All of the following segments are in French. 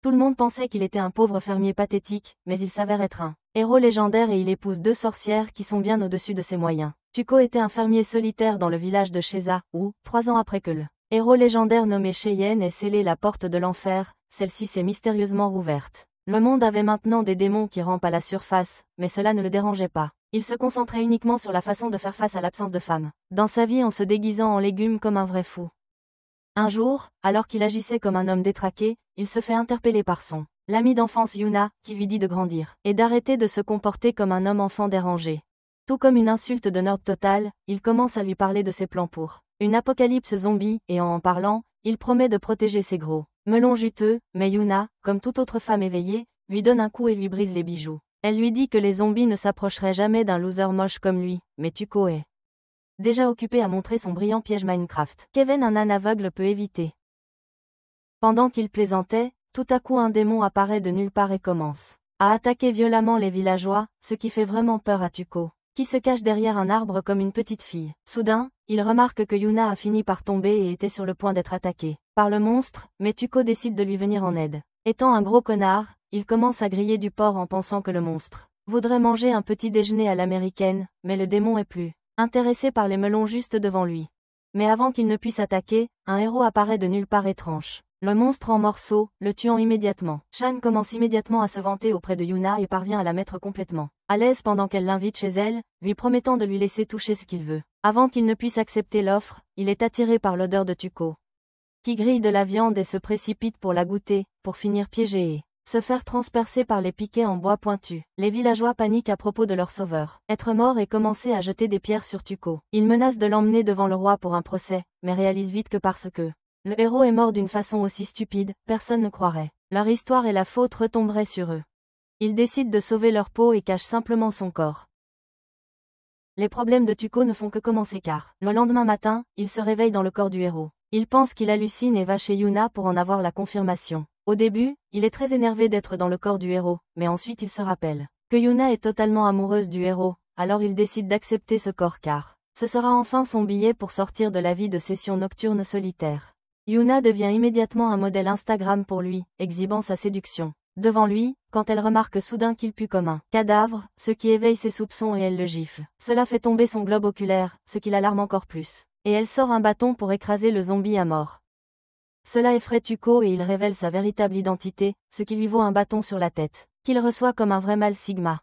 Tout le monde pensait qu'il était un pauvre fermier pathétique, mais il s'avère être un héros légendaire et il épouse deux sorcières qui sont bien au-dessus de ses moyens. Tuco était un fermier solitaire dans le village de Sheza, où, 3 ans après que le héros légendaire nommé Cheyenne ait scellé la porte de l'enfer, celle-ci s'est mystérieusement rouverte. Le monde avait maintenant des démons qui rampent à la surface, mais cela ne le dérangeait pas. Il se concentrait uniquement sur la façon de faire face à l'absence de femmes dans sa vie en se déguisant en légumes comme un vrai fou. Un jour, alors qu'il agissait comme un homme détraqué, il se fait interpeller par son l'ami d'enfance Yuna, qui lui dit de grandir et d'arrêter de se comporter comme un homme-enfant dérangé. Tout comme une insulte de nerd total, il commence à lui parler de ses plans pour une apocalypse zombie, et en parlant, il promet de protéger ses gros melons juteux, mais Yuna, comme toute autre femme éveillée, lui donne un coup et lui brise les bijoux. Elle lui dit que les zombies ne s'approcheraient jamais d'un loser moche comme lui, mais Tuco est déjà occupé à montrer son brillant piège Minecraft. Kevin, un âne aveugle, peut éviter. Pendant qu'il plaisantait, tout à coup un démon apparaît de nulle part et commence à attaquer violemment les villageois, ce qui fait vraiment peur à Tuco, qui se cache derrière un arbre comme une petite fille. Soudain, il remarque que Yuna a fini par tomber et était sur le point d'être attaquée par le monstre, mais Tuco décide de lui venir en aide. Étant un gros connard, il commence à griller du porc en pensant que le monstre voudrait manger un petit déjeuner à l'américaine, mais le démon est plus intéressé par les melons juste devant lui. Mais avant qu'il ne puisse attaquer, un héros apparaît de nulle part et tranche le monstre en morceaux, le tuant immédiatement. Shan commence immédiatement à se vanter auprès de Yuna et parvient à la mettre complètement à l'aise pendant qu'elle l'invite chez elle, lui promettant de lui laisser toucher ce qu'il veut. Avant qu'il ne puisse accepter l'offre, il est attiré par l'odeur de Tuco, qui grille de la viande et se précipite pour la goûter, pour finir piégé et se faire transpercer par les piquets en bois pointu. Les villageois paniquent à propos de leur sauveur être mort et commencent à jeter des pierres sur Tuco. Ils menacent de l'emmener devant le roi pour un procès, mais réalisent vite que parce que le héros est mort d'une façon aussi stupide, personne ne croirait. Leur histoire et la faute retomberaient sur eux. Ils décident de sauver leur peau et cachent simplement son corps. Les problèmes de Tuco ne font que commencer car, le lendemain matin, il se réveille dans le corps du héros. Il pense qu'il hallucine et va chez Yuna pour en avoir la confirmation. Au début, il est très énervé d'être dans le corps du héros, mais ensuite il se rappelle que Yuna est totalement amoureuse du héros, alors il décide d'accepter ce corps car ce sera enfin son billet pour sortir de la vie de session nocturne solitaire. Yuna devient immédiatement un modèle Instagram pour lui, exhibant sa séduction devant lui, quand elle remarque soudain qu'il pue comme un cadavre, ce qui éveille ses soupçons et elle le gifle. Cela fait tomber son globe oculaire, ce qui l'alarme encore plus. Et elle sort un bâton pour écraser le zombie à mort. Cela effraie Tuco et il révèle sa véritable identité, ce qui lui vaut un bâton sur la tête, qu'il reçoit comme un vrai mâle Sigma.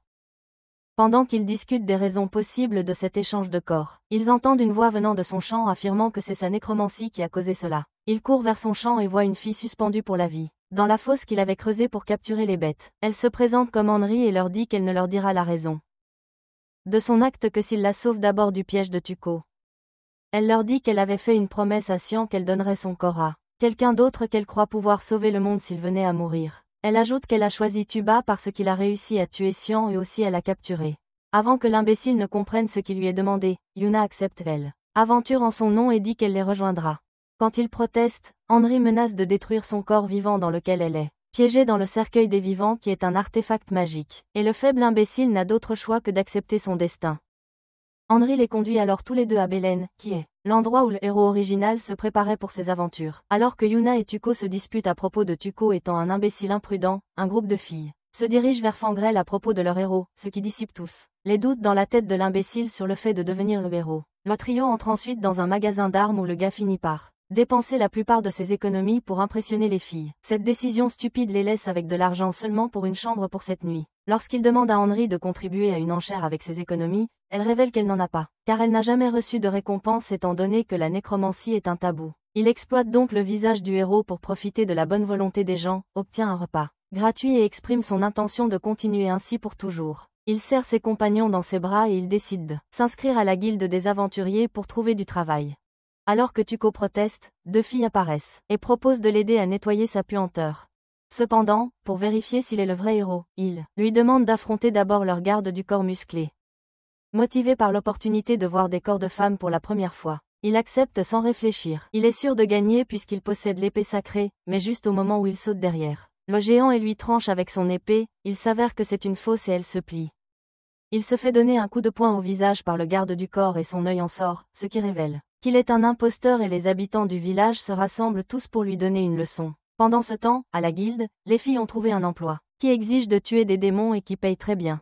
Pendant qu'ils discutent des raisons possibles de cet échange de corps, ils entendent une voix venant de son champ affirmant que c'est sa nécromancie qui a causé cela. Il court vers son champ et voit une fille suspendue pour la vie dans la fosse qu'il avait creusée pour capturer les bêtes. Elle se présente comme Henry et leur dit qu'elle ne leur dira la raison de son acte que s'il la sauve d'abord du piège de Tuco. Elle leur dit qu'elle avait fait une promesse à Sian qu'elle donnerait son corps à quelqu'un d'autre qu'elle croit pouvoir sauver le monde s'il venait à mourir. Elle ajoute qu'elle a choisi Tuba parce qu'il a réussi à tuer Sian et aussi à la capturer. Avant que l'imbécile ne comprenne ce qui lui est demandé, Yuna accepte elle aventure en son nom et dit qu'elle les rejoindra. Quand il proteste, Henry menace de détruire son corps vivant dans lequel elle est piégée dans le cercueil des vivants qui est un artefact magique, et le faible imbécile n'a d'autre choix que d'accepter son destin. Henry les conduit alors tous les deux à Belen, qui est l'endroit où le héros original se préparait pour ses aventures. Alors que Yuna et Tuco se disputent à propos de Tuco étant un imbécile imprudent, un groupe de filles se dirige vers Fangrel à propos de leur héros, ce qui dissipe tous les doutes dans la tête de l'imbécile sur le fait de devenir le héros. Le trio entre ensuite dans un magasin d'armes où le gars finit par dépenser la plupart de ses économies pour impressionner les filles. Cette décision stupide les laisse avec de l'argent seulement pour une chambre pour cette nuit. Lorsqu'il demande à Henry de contribuer à une enchère avec ses économies, elle révèle qu'elle n'en a pas, car elle n'a jamais reçu de récompense étant donné que la nécromancie est un tabou. Il exploite donc le visage du héros pour profiter de la bonne volonté des gens, obtient un repas gratuit et exprime son intention de continuer ainsi pour toujours. Il serre ses compagnons dans ses bras et il décide de s'inscrire à la guilde des aventuriers pour trouver du travail. Alors que Tuco proteste, deux filles apparaissent et proposent de l'aider à nettoyer sa puanteur. Cependant, pour vérifier s'il est le vrai héros, ils lui demandent d'affronter d'abord leur garde du corps musclé. Motivé par l'opportunité de voir des corps de femmes pour la première fois, il accepte sans réfléchir. Il est sûr de gagner puisqu'il possède l'épée sacrée, mais juste au moment où il saute derrière le géant et lui tranche avec son épée, il s'avère que c'est une fausse et elle se plie. Il se fait donner un coup de poing au visage par le garde du corps et son œil en sort, ce qui révèle qu'il est un imposteur et les habitants du village se rassemblent tous pour lui donner une leçon. Pendant ce temps, à la guilde, les filles ont trouvé un emploi, qui exige de tuer des démons et qui paye très bien.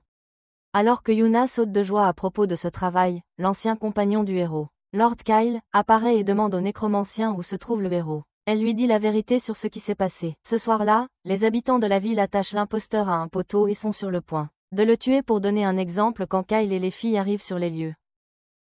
Alors que Yuna saute de joie à propos de ce travail, l'ancien compagnon du héros, Lord Kyle, apparaît et demande au nécromancien où se trouve le héros. Elle lui dit la vérité sur ce qui s'est passé. Ce soir-là, les habitants de la ville attachent l'imposteur à un poteau et sont sur le point de le tuer pour donner un exemple quand Kyle et les filles arrivent sur les lieux.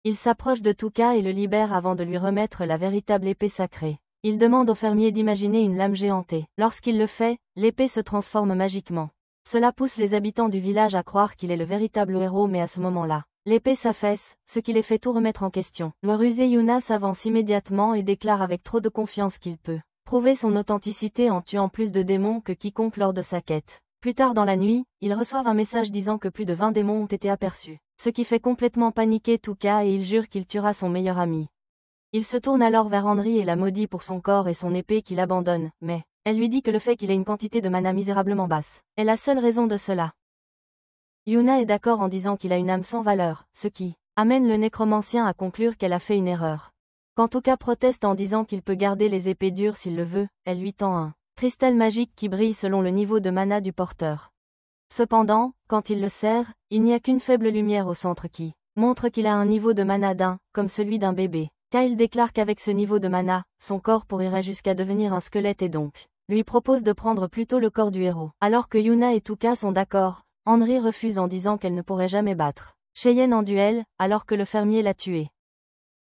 Ils s'approchent de Tuka et le libèrent avant de lui remettre la véritable épée sacrée. Il demande au fermier d'imaginer une lame géante et, lorsqu'il le fait, l'épée se transforme magiquement. Cela pousse les habitants du village à croire qu'il est le véritable héros mais à ce moment-là, l'épée s'affaisse, ce qui les fait tout remettre en question. Le rusé Yuna s'avance immédiatement et déclare avec trop de confiance qu'il peut prouver son authenticité en tuant plus de démons que quiconque lors de sa quête. Plus tard dans la nuit, ils reçoivent un message disant que plus de 20 démons ont été aperçus, ce qui fait complètement paniquer Tuka et il jure qu'il tuera son meilleur ami. Il se tourne alors vers Henry et la maudit pour son corps et son épée qu'il abandonne, mais elle lui dit que le fait qu'il ait une quantité de mana misérablement basse est la seule raison de cela. Yuna est d'accord en disant qu'il a une âme sans valeur, ce qui amène le nécromancien à conclure qu'elle a fait une erreur. Quand Tuka proteste en disant qu'il peut garder les épées dures s'il le veut, elle lui tend un cristal magique qui brille selon le niveau de mana du porteur. Cependant, quand il le serre, il n'y a qu'une faible lumière au centre qui montre qu'il a un niveau de mana d'un, comme celui d'un bébé. Kyle déclare qu'avec ce niveau de mana, son corps pourrait jusqu'à devenir un squelette et donc lui propose de prendre plutôt le corps du héros. Alors que Yuna et Tuka sont d'accord, Henry refuse en disant qu'elle ne pourrait jamais battre Cheyenne en duel, alors que le fermier l'a tué.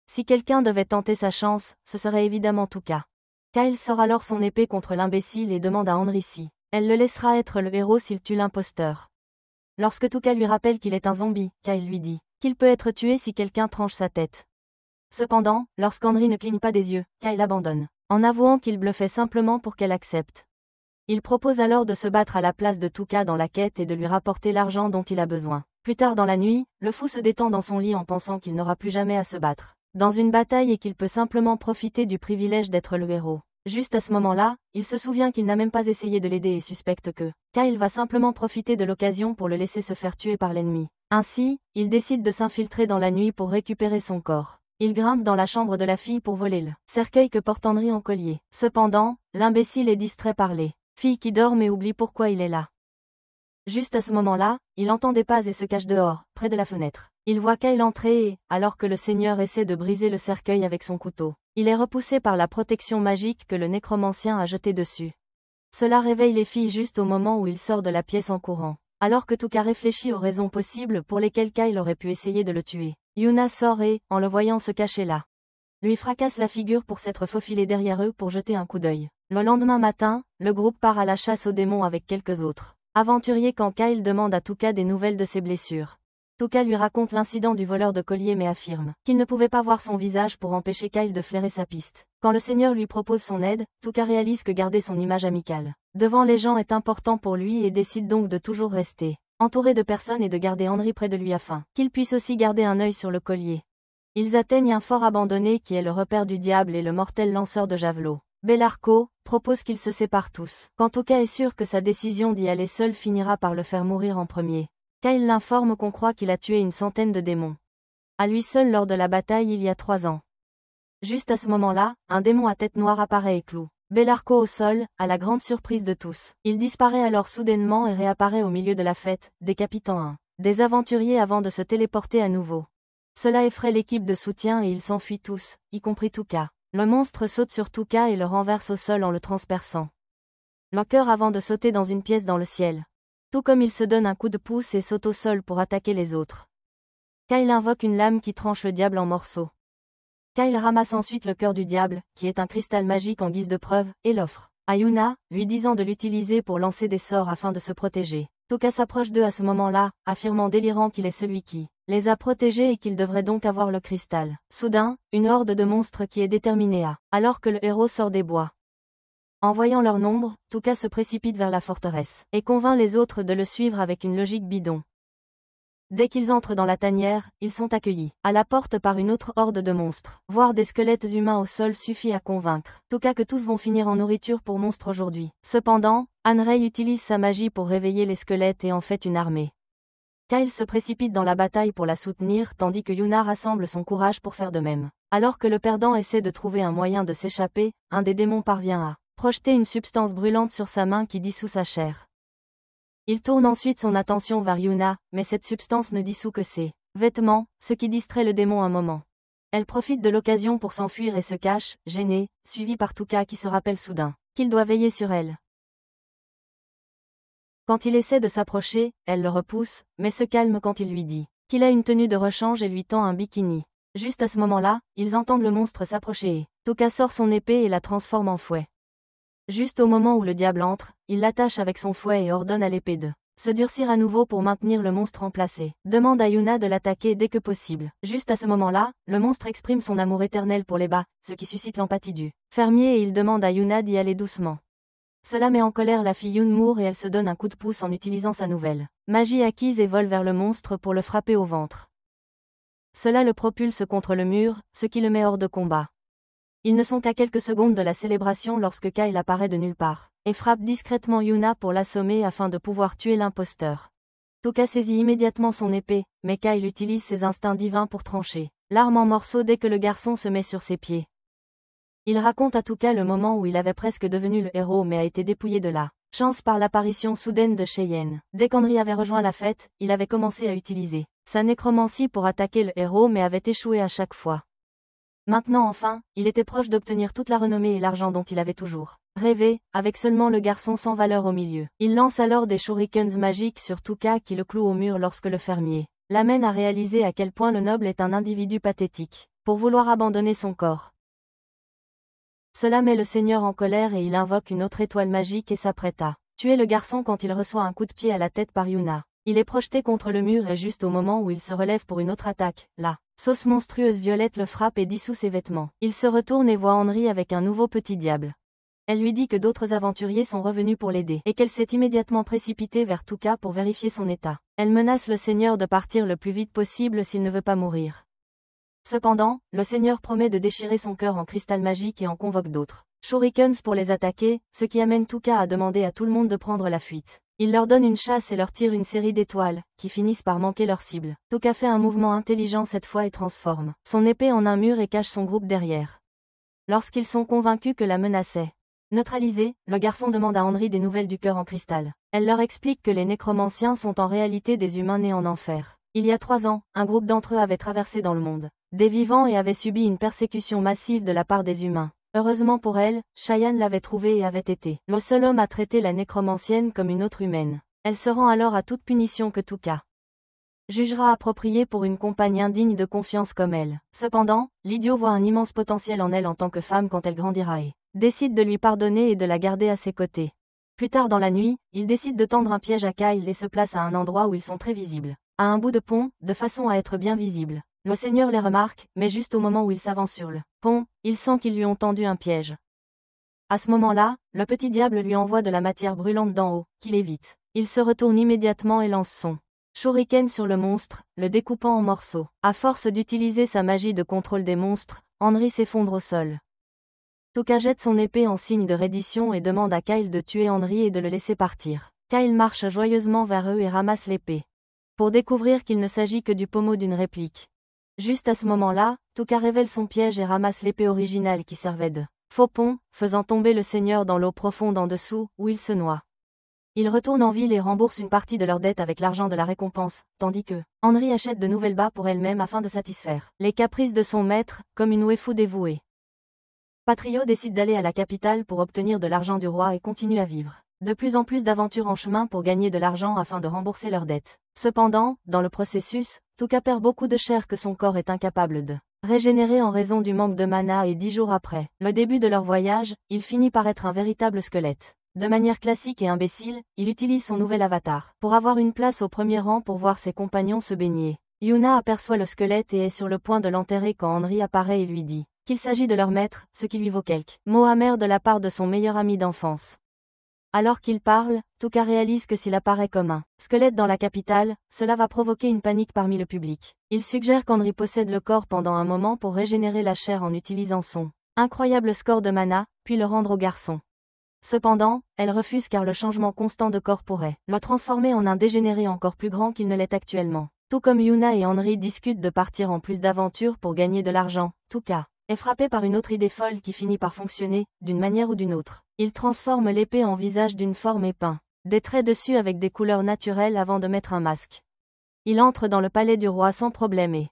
Si quelqu'un devait tenter sa chance, ce serait évidemment Tuka. Kyle sort alors son épée contre l'imbécile et demande à Henry si elle le laissera être le héros s'il tue l'imposteur. Lorsque Tuka lui rappelle qu'il est un zombie, Kyle lui dit qu'il peut être tué si quelqu'un tranche sa tête. Cependant, lorsqu'Henry ne cligne pas des yeux, Kyle abandonne, en avouant qu'il bluffait simplement pour qu'elle accepte. Il propose alors de se battre à la place de Tuka dans la quête et de lui rapporter l'argent dont il a besoin. Plus tard dans la nuit, le fou se détend dans son lit en pensant qu'il n'aura plus jamais à se battre dans une bataille et qu'il peut simplement profiter du privilège d'être le héros. Juste à ce moment-là, il se souvient qu'il n'a même pas essayé de l'aider et suspecte que Kyle va simplement profiter de l'occasion pour le laisser se faire tuer par l'ennemi. Ainsi, il décide de s'infiltrer dans la nuit pour récupérer son corps. Il grimpe dans la chambre de la fille pour voler le cercueil que porte Henry en collier. Cependant, l'imbécile est distrait par les filles qui dorment et oublie pourquoi il est là. Juste à ce moment-là, il entend des pas et se cache dehors, près de la fenêtre. Il voit Kyle entrer et, alors que le seigneur essaie de briser le cercueil avec son couteau, il est repoussé par la protection magique que le nécromancien a jetée dessus. Cela réveille les filles juste au moment où il sort de la pièce en courant. Alors que Tuka réfléchit aux raisons possibles pour lesquelles Kyle aurait pu essayer de le tuer, Yuna sort et, en le voyant se cacher là, lui fracasse la figure pour s'être faufilé derrière eux pour jeter un coup d'œil. Le lendemain matin, le groupe part à la chasse aux démons avec quelques autres aventuriers quand Kyle demande à Tuka des nouvelles de ses blessures. Tuka lui raconte l'incident du voleur de collier mais affirme qu'il ne pouvait pas voir son visage pour empêcher Kyle de flairer sa piste. Quand le seigneur lui propose son aide, Tuka réalise que garder son image amicale devant les gens est important pour lui et décide donc de toujours rester entouré de personnes et de garder Henry près de lui afin qu'il puisse aussi garder un œil sur le collier. Ils atteignent un fort abandonné qui est le repère du diable et le mortel lanceur de javelot. Bellarco propose qu'ils se séparent tous. Quand Tuka est sûr que sa décision d'y aller seul finira par le faire mourir en premier, Kyle l'informe qu'on croit qu'il a tué une centaine de démons. À lui seul lors de la bataille il y a 3 ans. Juste à ce moment-là, un démon à tête noire apparaît et cloue Bellarco au sol, à la grande surprise de tous. Il disparaît alors soudainement et réapparaît au milieu de la fête, décapitant un des aventuriers avant de se téléporter à nouveau. Cela effraie l'équipe de soutien et ils s'enfuient tous, y compris Tuka. Le monstre saute sur Tuka et le renverse au sol en le transperçant. Le cœur avant de sauter dans une pièce dans le ciel. Tout comme il se donne un coup de pouce et saute au sol pour attaquer les autres. Kyle invoque une lame qui tranche le diable en morceaux. Kyle ramasse ensuite le cœur du diable, qui est un cristal magique en guise de preuve, et l'offre à Yuna, lui disant de l'utiliser pour lancer des sorts afin de se protéger. Tuka s'approche d'eux à ce moment-là, affirmant délirant qu'il est celui qui les a protégés et qu'il devrait donc avoir le cristal. Soudain, une horde de monstres qui est déterminée à, alors que le héros sort des bois. En voyant leur nombre, Tuka se précipite vers la forteresse, et convainc les autres de le suivre avec une logique bidon. Dès qu'ils entrent dans la tanière, ils sont accueillis à la porte par une autre horde de monstres. Voir des squelettes humains au sol suffit à convaincre Tuka que tous vont finir en nourriture pour monstres aujourd'hui. Cependant, Hanrei utilise sa magie pour réveiller les squelettes et en fait une armée. Kyle se précipite dans la bataille pour la soutenir tandis que Yuna rassemble son courage pour faire de même. Alors que le perdant essaie de trouver un moyen de s'échapper, un des démons parvient à projeter une substance brûlante sur sa main qui dissout sa chair. Il tourne ensuite son attention vers Yuna, mais cette substance ne dissout que ses vêtements, ce qui distrait le démon un moment. Elle profite de l'occasion pour s'enfuir et se cache, gênée, suivie par Tuka qui se rappelle soudain qu'il doit veiller sur elle. Quand il essaie de s'approcher, elle le repousse, mais se calme quand il lui dit qu'il a une tenue de rechange et lui tend un bikini. Juste à ce moment-là, ils entendent le monstre s'approcher et Tuka sort son épée et la transforme en fouet. Juste au moment où le diable entre, il l'attache avec son fouet et ordonne à l'épée de se durcir à nouveau pour maintenir le monstre en place et demande à Yuna de l'attaquer dès que possible. Juste à ce moment-là, le monstre exprime son amour éternel pour les bas, ce qui suscite l'empathie du fermier et il demande à Yuna d'y aller doucement. Cela met en colère la fille Yunmour et elle se donne un coup de pouce en utilisant sa nouvelle magie acquise et vole vers le monstre pour le frapper au ventre. Cela le propulse contre le mur, ce qui le met hors de combat. Ils ne sont qu'à quelques secondes de la célébration lorsque Kyle apparaît de nulle part et frappe discrètement Yuna pour l'assommer afin de pouvoir tuer l'imposteur. Tuka saisit immédiatement son épée, mais Kyle utilise ses instincts divins pour trancher l'arme en morceaux dès que le garçon se met sur ses pieds. Il raconte à Tuka le moment où il avait presque devenu le héros mais a été dépouillé de la chance par l'apparition soudaine de Cheyenne. Dès qu'Henry avait rejoint la fête, il avait commencé à utiliser sa nécromancie pour attaquer le héros mais avait échoué à chaque fois. Maintenant enfin, il était proche d'obtenir toute la renommée et l'argent dont il avait toujours rêvé, avec seulement le garçon sans valeur au milieu. Il lance alors des shurikens magiques sur Tuka qui le cloue au mur lorsque le fermier l'amène à réaliser à quel point le noble est un individu pathétique, pour vouloir abandonner son corps. Cela met le seigneur en colère et il invoque une autre étoile magique et s'apprête à tuer le garçon quand il reçoit un coup de pied à la tête par Yuna. Il est projeté contre le mur et juste au moment où il se relève pour une autre attaque, la sauce monstrueuse violette le frappe et dissout ses vêtements. Il se retourne et voit Henry avec un nouveau petit diable. Elle lui dit que d'autres aventuriers sont revenus pour l'aider et qu'elle s'est immédiatement précipitée vers Tuka pour vérifier son état. Elle menace le seigneur de partir le plus vite possible s'il ne veut pas mourir. Cependant, le seigneur promet de déchirer son cœur en cristal magique et en convoque d'autres shurikens pour les attaquer, ce qui amène Tuka à demander à tout le monde de prendre la fuite. Il leur donne une chasse et leur tire une série d'étoiles, qui finissent par manquer leur cible. Tuka fait un mouvement intelligent cette fois et transforme son épée en un mur et cache son groupe derrière. Lorsqu'ils sont convaincus que la menace est neutralisée, le garçon demande à Henry des nouvelles du cœur en cristal. Elle leur explique que les nécromanciens sont en réalité des humains nés en enfer. Il y a 3 ans, un groupe d'entre eux avait traversé dans le monde des vivants et avait subi une persécution massive de la part des humains. Heureusement pour elle, Cheyenne l'avait trouvée et avait été le seul homme à traiter la nécromancienne comme une autre humaine. Elle se rend alors à toute punition que Tuka jugera appropriée pour une compagne indigne de confiance comme elle. Cependant, l'idiot voit un immense potentiel en elle en tant que femme quand elle grandira et décide de lui pardonner et de la garder à ses côtés. Plus tard dans la nuit, il décide de tendre un piège à Kyle et se place à un endroit où ils sont très visibles, à un bout de pont, de façon à être bien visibles. Le seigneur les remarque, mais juste au moment où il s'avance sur le pont, il sent qu'ils lui ont tendu un piège. À ce moment-là, le petit diable lui envoie de la matière brûlante d'en haut, qu'il évite. Il se retourne immédiatement et lance son shuriken sur le monstre, le découpant en morceaux. À force d'utiliser sa magie de contrôle des monstres, Henry s'effondre au sol. Tuka jette son épée en signe de reddition et demande à Kyle de tuer Henry et de le laisser partir. Kyle marche joyeusement vers eux et ramasse l'épée, pour découvrir qu'il ne s'agit que du pommeau d'une réplique. Juste à ce moment-là, Tuka révèle son piège et ramasse l'épée originale qui servait de faux pont, faisant tomber le seigneur dans l'eau profonde en dessous, où il se noie. Il retourne en ville et rembourse une partie de leur dette avec l'argent de la récompense, tandis que Henry achète de nouvelles bas pour elle-même afin de satisfaire les caprices de son maître, comme une waifu dévouée. Patrio décide d'aller à la capitale pour obtenir de l'argent du roi et continue à vivre de plus en plus d'aventures en chemin pour gagner de l'argent afin de rembourser leurs dettes. Cependant, dans le processus, Tuka perd beaucoup de chair que son corps est incapable de régénérer en raison du manque de mana et 10 jours après le début de leur voyage, il finit par être un véritable squelette. De manière classique et imbécile, il utilise son nouvel avatar pour avoir une place au premier rang pour voir ses compagnons se baigner. Yuna aperçoit le squelette et est sur le point de l'enterrer quand Henry apparaît et lui dit qu'il s'agit de leur maître, ce qui lui vaut quelques mots amers de la part de son meilleur ami d'enfance. Alors qu'il parle, Tuka réalise que s'il apparaît comme un squelette dans la capitale, cela va provoquer une panique parmi le public. Il suggère qu'Henry possède le corps pendant un moment pour régénérer la chair en utilisant son incroyable score de mana, puis le rendre au garçon. Cependant, elle refuse car le changement constant de corps pourrait le transformer en un dégénéré encore plus grand qu'il ne l'est actuellement. Tout comme Yuna et Henry discutent de partir en plus d'aventures pour gagner de l'argent, Tuka est frappé par une autre idée folle qui finit par fonctionner, d'une manière ou d'une autre. Il transforme l'épée en visage d'une forme et peint des traits dessus avec des couleurs naturelles avant de mettre un masque. Il entre dans le palais du roi sans problème et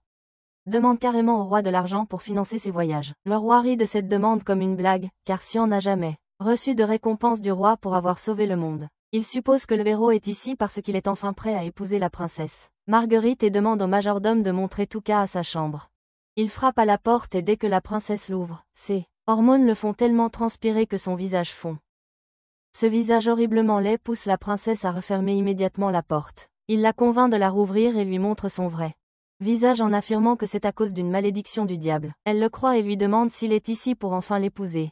demande carrément au roi de l'argent pour financer ses voyages. Le roi rit de cette demande comme une blague, car Xian n'a jamais reçu de récompense du roi pour avoir sauvé le monde. Il suppose que le héros est ici parce qu'il est enfin prêt à épouser la princesse Marguerite et demande au majordome de montrer Touka à sa chambre. Il frappe à la porte et dès que la princesse l'ouvre, ses hormones le font tellement transpirer que son visage fond. Ce visage horriblement laid pousse la princesse à refermer immédiatement la porte. Il la convainc de la rouvrir et lui montre son vrai visage en affirmant que c'est à cause d'une malédiction du diable. Elle le croit et lui demande s'il est ici pour enfin l'épouser.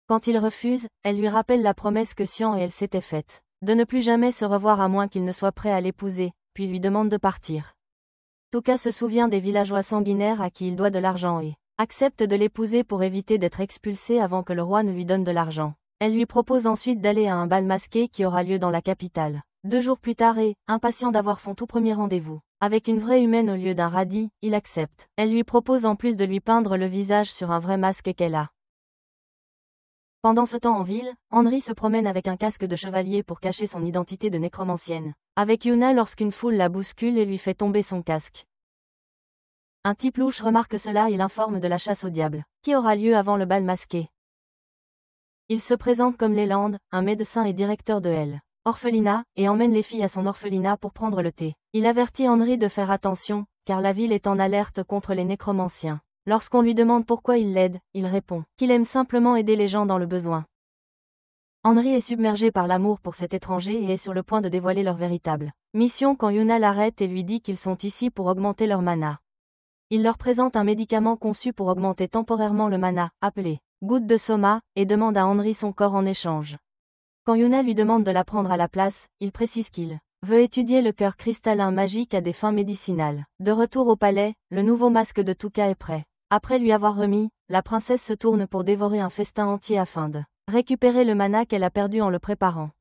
Quand il refuse, elle lui rappelle la promesse que Xian et elle s'étaient faite, de ne plus jamais se revoir à moins qu'il ne soit prêt à l'épouser, puis lui demande de partir. Touka se souvient des villageois sanguinaires à qui il doit de l'argent et accepte de l'épouser pour éviter d'être expulsé avant que le roi ne lui donne de l'argent. Elle lui propose ensuite d'aller à un bal masqué qui aura lieu dans la capitale. 2 jours plus tard et, impatient d'avoir son tout premier rendez-vous avec une vraie humaine au lieu d'un radis, il accepte. Elle lui propose en plus de lui peindre le visage sur un vrai masque qu'elle a. Pendant ce temps en ville, Henry se promène avec un casque de chevalier pour cacher son identité de nécromancienne. Avec Yuna lorsqu'une foule la bouscule et lui fait tomber son casque. Un type louche remarque cela et l'informe de la chasse au diable, qui aura lieu avant le bal masqué. Il se présente comme Leland, un médecin et directeur de L. Orphelinat, et emmène les filles à son orphelinat pour prendre le thé. Il avertit Henry de faire attention, car la ville est en alerte contre les nécromanciens. Lorsqu'on lui demande pourquoi il l'aide, il répond qu'il aime simplement aider les gens dans le besoin. Henry est submergé par l'amour pour cet étranger et est sur le point de dévoiler leur véritable mission quand Yuna l'arrête et lui dit qu'ils sont ici pour augmenter leur mana. Il leur présente un médicament conçu pour augmenter temporairement le mana, appelé goutte de soma, et demande à Henry son corps en échange. Quand Yuna lui demande de la prendre à la place, il précise qu'il veut étudier le cœur cristallin magique à des fins médicinales. De retour au palais, le nouveau masque de Touka est prêt. Après lui avoir remis, la princesse se tourne pour dévorer un festin entier afin de récupérer le mana qu'elle a perdu en le préparant.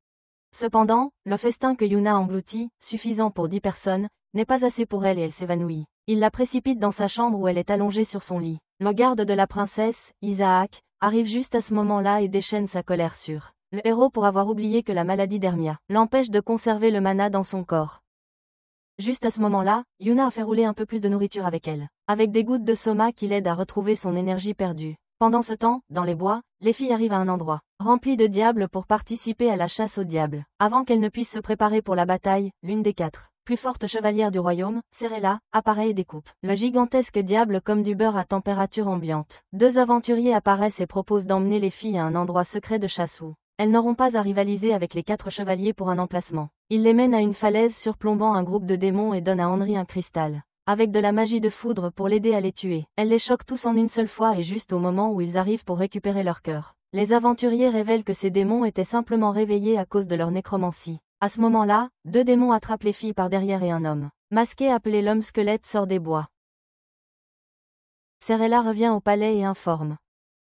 Cependant, le festin que Yuna engloutit, suffisant pour 10 personnes, n'est pas assez pour elle et elle s'évanouit. Il la précipite dans sa chambre où elle est allongée sur son lit. Le garde de la princesse, Isaac, arrive juste à ce moment-là et déchaîne sa colère sur le héros pour avoir oublié que la maladie d'Hermia l'empêche de conserver le mana dans son corps. Juste à ce moment-là, Yuna a fait rouler un peu plus de nourriture avec elle, avec des gouttes de soma qui l'aident à retrouver son énergie perdue. Pendant ce temps, dans les bois, les filles arrivent à un endroit rempli de diables pour participer à la chasse au diable. Avant qu'elles ne puissent se préparer pour la bataille, l'une des 4 plus fortes chevalières du royaume, Serella, apparaît et découpe le gigantesque diable comme du beurre à température ambiante. 2 aventuriers apparaissent et proposent d'emmener les filles à un endroit secret de chasse où elles n'auront pas à rivaliser avec les 4 chevaliers pour un emplacement. Ils les mènent à une falaise surplombant un groupe de démons et donnent à Henry un cristal avec de la magie de foudre pour l'aider à les tuer. Elle les choque tous en une seule fois et juste au moment où ils arrivent pour récupérer leur cœur. Les aventuriers révèlent que ces démons étaient simplement réveillés à cause de leur nécromancie. À ce moment-là, 2 démons attrapent les filles par derrière et un homme masqué appelé l'homme squelette sort des bois. Serella revient au palais et informe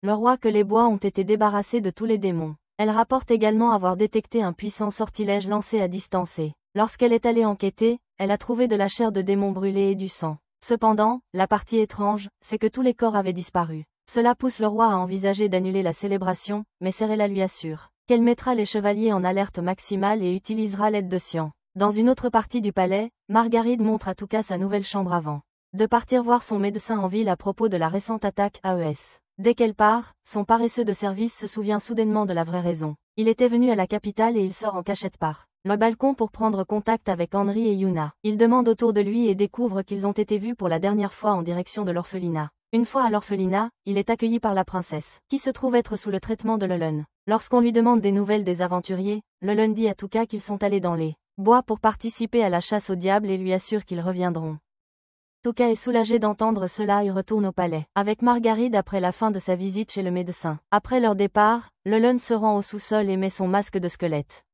le roi que les bois ont été débarrassés de tous les démons. Elle rapporte également avoir détecté un puissant sortilège lancé à distance et, lorsqu'elle est allée enquêter, elle a trouvé de la chair de démon brûlée et du sang. Cependant, la partie étrange, c'est que tous les corps avaient disparu. Cela pousse le roi à envisager d'annuler la célébration, mais Serella lui assure qu'elle mettra les chevaliers en alerte maximale et utilisera l'aide de Xian. Dans une autre partie du palais, Margaride montre à Touka sa nouvelle chambre avant de partir voir son médecin en ville à propos de la récente attaque AES. Dès qu'elle part, son paresseux de service se souvient soudainement de la vraie raison. Il était venu à la capitale et il sort en cachette par le balcon pour prendre contact avec Henry et Yuna. Il demande autour de lui et découvre qu'ils ont été vus pour la dernière fois en direction de l'orphelinat. Une fois à l'orphelinat, il est accueilli par la princesse, qui se trouve être sous le traitement de Lelun. Lorsqu'on lui demande des nouvelles des aventuriers, Lelun dit à Touka qu'ils sont allés dans les bois pour participer à la chasse au diable et lui assure qu'ils reviendront. Touka est soulagé d'entendre cela et retourne au palais avec Margaride après la fin de sa visite chez le médecin. Après leur départ, Lelun se rend au sous-sol et met son masque de squelette.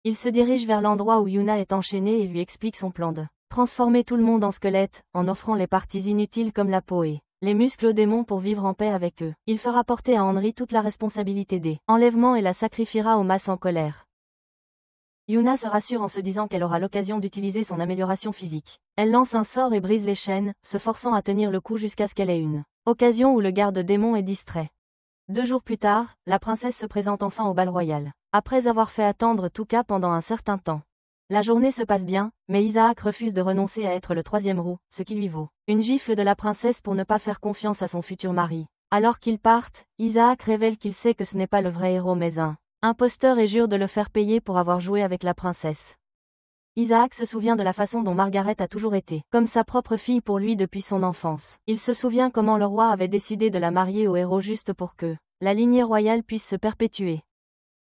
Il se dirige vers l'endroit où Yuna est enchaînée et lui explique son plan de transformer tout le monde en squelette, en offrant les parties inutiles comme la peau et les muscles aux démons pour vivre en paix avec eux. Il fera porter à Henry toute la responsabilité des enlèvements et la sacrifiera aux masses en colère. Yuna se rassure en se disant qu'elle aura l'occasion d'utiliser son amélioration physique. Elle lance un sort et brise les chaînes, se forçant à tenir le coup jusqu'à ce qu'elle ait une occasion où le garde-démon est distrait. 2 jours plus tard, la princesse se présente enfin au bal royal. Après avoir fait attendre Tuka pendant un certain temps. La journée se passe bien, mais Isaac refuse de renoncer à être le 3e roux, ce qui lui vaut une gifle de la princesse pour ne pas faire confiance à son futur mari. Alors qu'ils partent, Isaac révèle qu'il sait que ce n'est pas le vrai héros mais un imposteur et jure de le faire payer pour avoir joué avec la princesse. Isaac se souvient de la façon dont Margaret a toujours été comme sa propre fille pour lui depuis son enfance. Il se souvient comment le roi avait décidé de la marier au héros juste pour que la lignée royale puisse se perpétuer.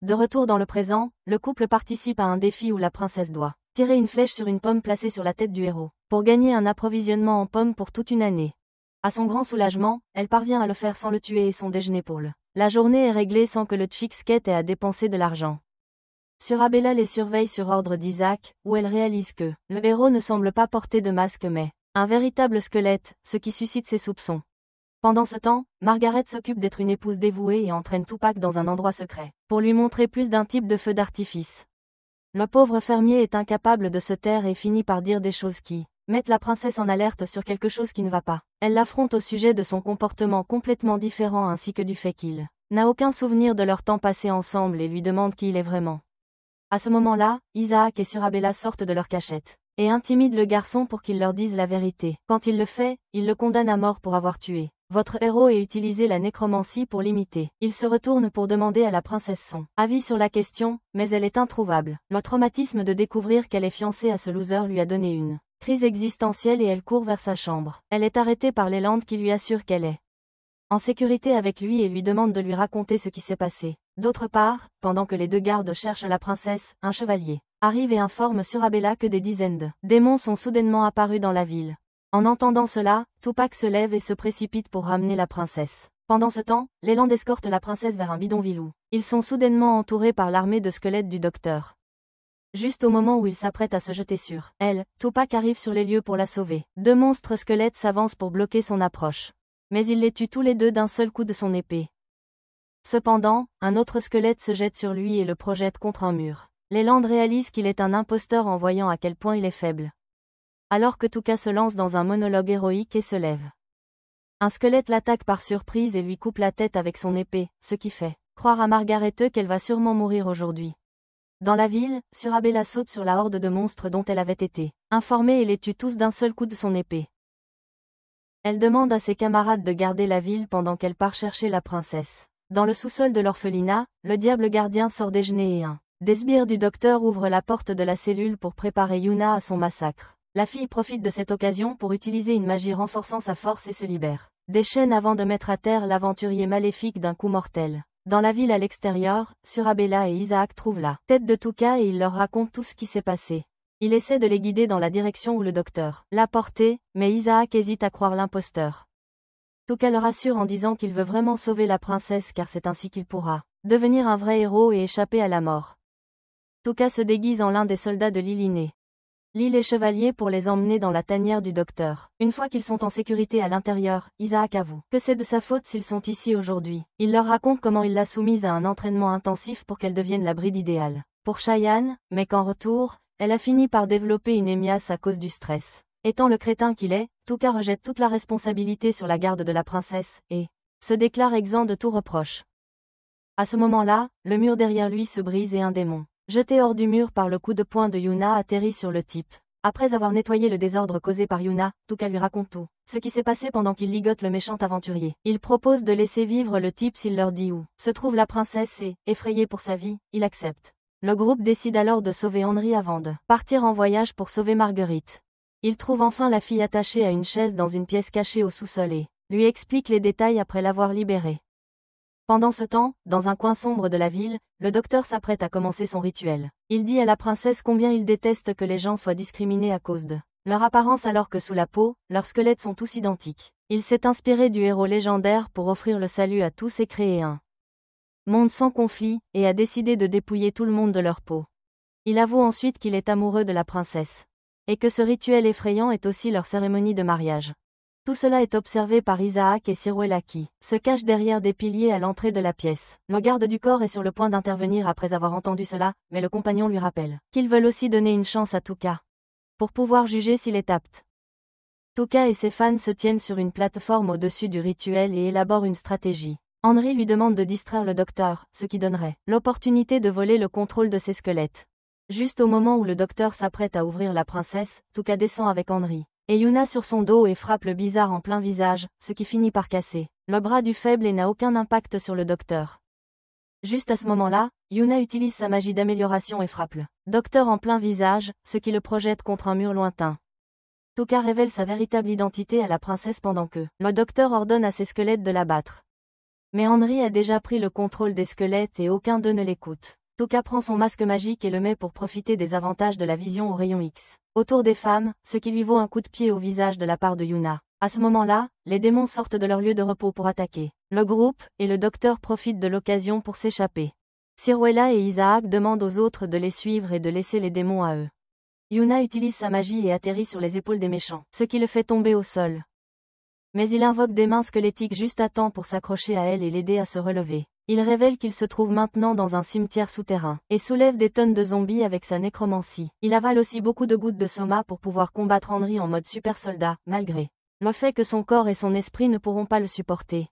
De retour dans le présent, le couple participe à un défi où la princesse doit tirer une flèche sur une pomme placée sur la tête du héros, pour gagner un approvisionnement en pommes pour toute une année. À son grand soulagement, elle parvient à le faire sans le tuer et son déjeuner pour la journée est réglée sans que le Chick-Skate ait à dépenser de l'argent. Surabella les surveille sur ordre d'Isaac, où elle réalise que le héros ne semble pas porter de masque mais un véritable squelette, ce qui suscite ses soupçons. Pendant ce temps, Margaret s'occupe d'être une épouse dévouée et entraîne Tupac dans un endroit secret, pour lui montrer plus d'un type de feu d'artifice. Le pauvre fermier est incapable de se taire et finit par dire des choses qui mettent la princesse en alerte sur quelque chose qui ne va pas. Elle l'affronte au sujet de son comportement complètement différent ainsi que du fait qu'il n'a aucun souvenir de leur temps passé ensemble et lui demande qui il est vraiment. À ce moment-là, Isaac et Surabella sortent de leur cachette et intimident le garçon pour qu'il leur dise la vérité. Quand il le fait, il le condamne à mort pour avoir tué votre héros et utilisé la nécromancie pour l'imiter. Il se retourne pour demander à la princesse son avis sur la question, mais elle est introuvable. Le traumatisme de découvrir qu'elle est fiancée à ce loser lui a donné une crise existentielle et elle court vers sa chambre. Elle est arrêtée par Leland qui lui assure qu'elle est en sécurité avec lui et lui demande de lui raconter ce qui s'est passé. D'autre part, pendant que les 2 gardes cherchent la princesse, un chevalier arrive et informe Surabella que des dizaines de démons sont soudainement apparus dans la ville. En entendant cela, Tupac se lève et se précipite pour ramener la princesse. Pendant ce temps, Leland escorte la princesse vers un bidonville où ils sont soudainement entourés par l'armée de squelettes du docteur. Juste au moment où il s'apprête à se jeter sur elle, Tupac arrive sur les lieux pour la sauver. 2 monstres squelettes s'avancent pour bloquer son approche. Mais il les tue tous les 2 d'un seul coup de son épée. Cependant, un autre squelette se jette sur lui et le projette contre un mur. Leland réalise qu'il est un imposteur en voyant à quel point il est faible. Alors que Tuka se lance dans un monologue héroïque et se lève. Un squelette l'attaque par surprise et lui coupe la tête avec son épée, ce qui fait croire à Margaret qu'elle va sûrement mourir aujourd'hui. Dans la ville, Surabella saute sur la horde de monstres dont elle avait été informée et les tue tous d'un seul coup de son épée. Elle demande à ses camarades de garder la ville pendant qu'elle part chercher la princesse. Dans le sous-sol de l'orphelinat, le diable gardien sort déjeuner et des sbires du docteur ouvrent la porte de la cellule pour préparer Yuna à son massacre. La fille profite de cette occasion pour utiliser une magie renforçant sa force et se libère des chaînes avant de mettre à terre l'aventurier maléfique d'un coup mortel. Dans la ville à l'extérieur, Surabella et Isaac trouvent la tête de Tuka et il leur raconte tout ce qui s'est passé. Il essaie de les guider dans la direction où le docteur l'a porté, mais Isaac hésite à croire l'imposteur. Tuka le rassure en disant qu'il veut vraiment sauver la princesse car c'est ainsi qu'il pourra devenir un vrai héros et échapper à la mort. Tuka se déguise en l'un des soldats de Liliné. Lit les chevaliers pour les emmener dans la tanière du docteur. Une fois qu'ils sont en sécurité à l'intérieur, Isaac avoue que c'est de sa faute s'ils sont ici aujourd'hui. Il leur raconte comment il l'a soumise à un entraînement intensif pour qu'elle devienne la bride idéale pour Cheyenne, mais qu'en retour, elle a fini par développer une émiasse à cause du stress. Étant le crétin qu'il est, Tuka rejette toute la responsabilité sur la garde de la princesse, et se déclare exempt de tout reproche. À ce moment-là, le mur derrière lui se brise et un démon, jeté hors du mur par le coup de poing de Yuna, atterrit sur le type. Après avoir nettoyé le désordre causé par Yuna, Tuka lui raconte tout ce qui s'est passé pendant qu'il ligote le méchant aventurier. Il propose de laisser vivre le type s'il leur dit où se trouve la princesse et, effrayé pour sa vie, il accepte. Le groupe décide alors de sauver Henry avant de partir en voyage pour sauver Marguerite. Il trouve enfin la fille attachée à une chaise dans une pièce cachée au sous-sol et lui explique les détails après l'avoir libérée. Pendant ce temps, dans un coin sombre de la ville, le docteur s'apprête à commencer son rituel. Il dit à la princesse combien il déteste que les gens soient discriminés à cause de leur apparence alors que sous la peau, leurs squelettes sont tous identiques. Il s'est inspiré du héros légendaire pour offrir le salut à tous et créer un monde sans conflit, et a décidé de dépouiller tout le monde de leur peau. Il avoue ensuite qu'il est amoureux de la princesse. Et que ce rituel effrayant est aussi leur cérémonie de mariage. Tout cela est observé par Isaac et Ciruela qui se cachent derrière des piliers à l'entrée de la pièce. Le garde du corps est sur le point d'intervenir après avoir entendu cela, mais le compagnon lui rappelle qu'ils veulent aussi donner une chance à Tuka pour pouvoir juger s'il est apte. Tuka et ses fans se tiennent sur une plateforme au-dessus du rituel et élaborent une stratégie. Henry lui demande de distraire le docteur, ce qui donnerait l'opportunité de voler le contrôle de ses squelettes. Juste au moment où le docteur s'apprête à ouvrir la princesse, Tuka descend avec Henry et Yuna sur son dos et frappe le bizarre en plein visage, ce qui finit par casser le bras du faible et n'a aucun impact sur le docteur. Juste à ce moment-là, Yuna utilise sa magie d'amélioration et frappe le docteur en plein visage, ce qui le projette contre un mur lointain. Tuka révèle sa véritable identité à la princesse pendant que le docteur ordonne à ses squelettes de l'abattre. Mais Henry a déjà pris le contrôle des squelettes et aucun d'eux ne l'écoute. Tuka prend son masque magique et le met pour profiter des avantages de la vision au rayon X autour des femmes, ce qui lui vaut un coup de pied au visage de la part de Yuna. À ce moment-là, les démons sortent de leur lieu de repos pour attaquer le groupe, et le docteur profite de l'occasion pour s'échapper. Ciruela et Isaac demandent aux autres de les suivre et de laisser les démons à eux. Yuna utilise sa magie et atterrit sur les épaules des méchants, ce qui le fait tomber au sol. Mais il invoque des mains squelettiques juste à temps pour s'accrocher à elle et l'aider à se relever. Il révèle qu'il se trouve maintenant dans un cimetière souterrain, et soulève des tonnes de zombies avec sa nécromancie. Il avale aussi beaucoup de gouttes de soma pour pouvoir combattre Henry en mode super soldat, malgré le fait que son corps et son esprit ne pourront pas le supporter.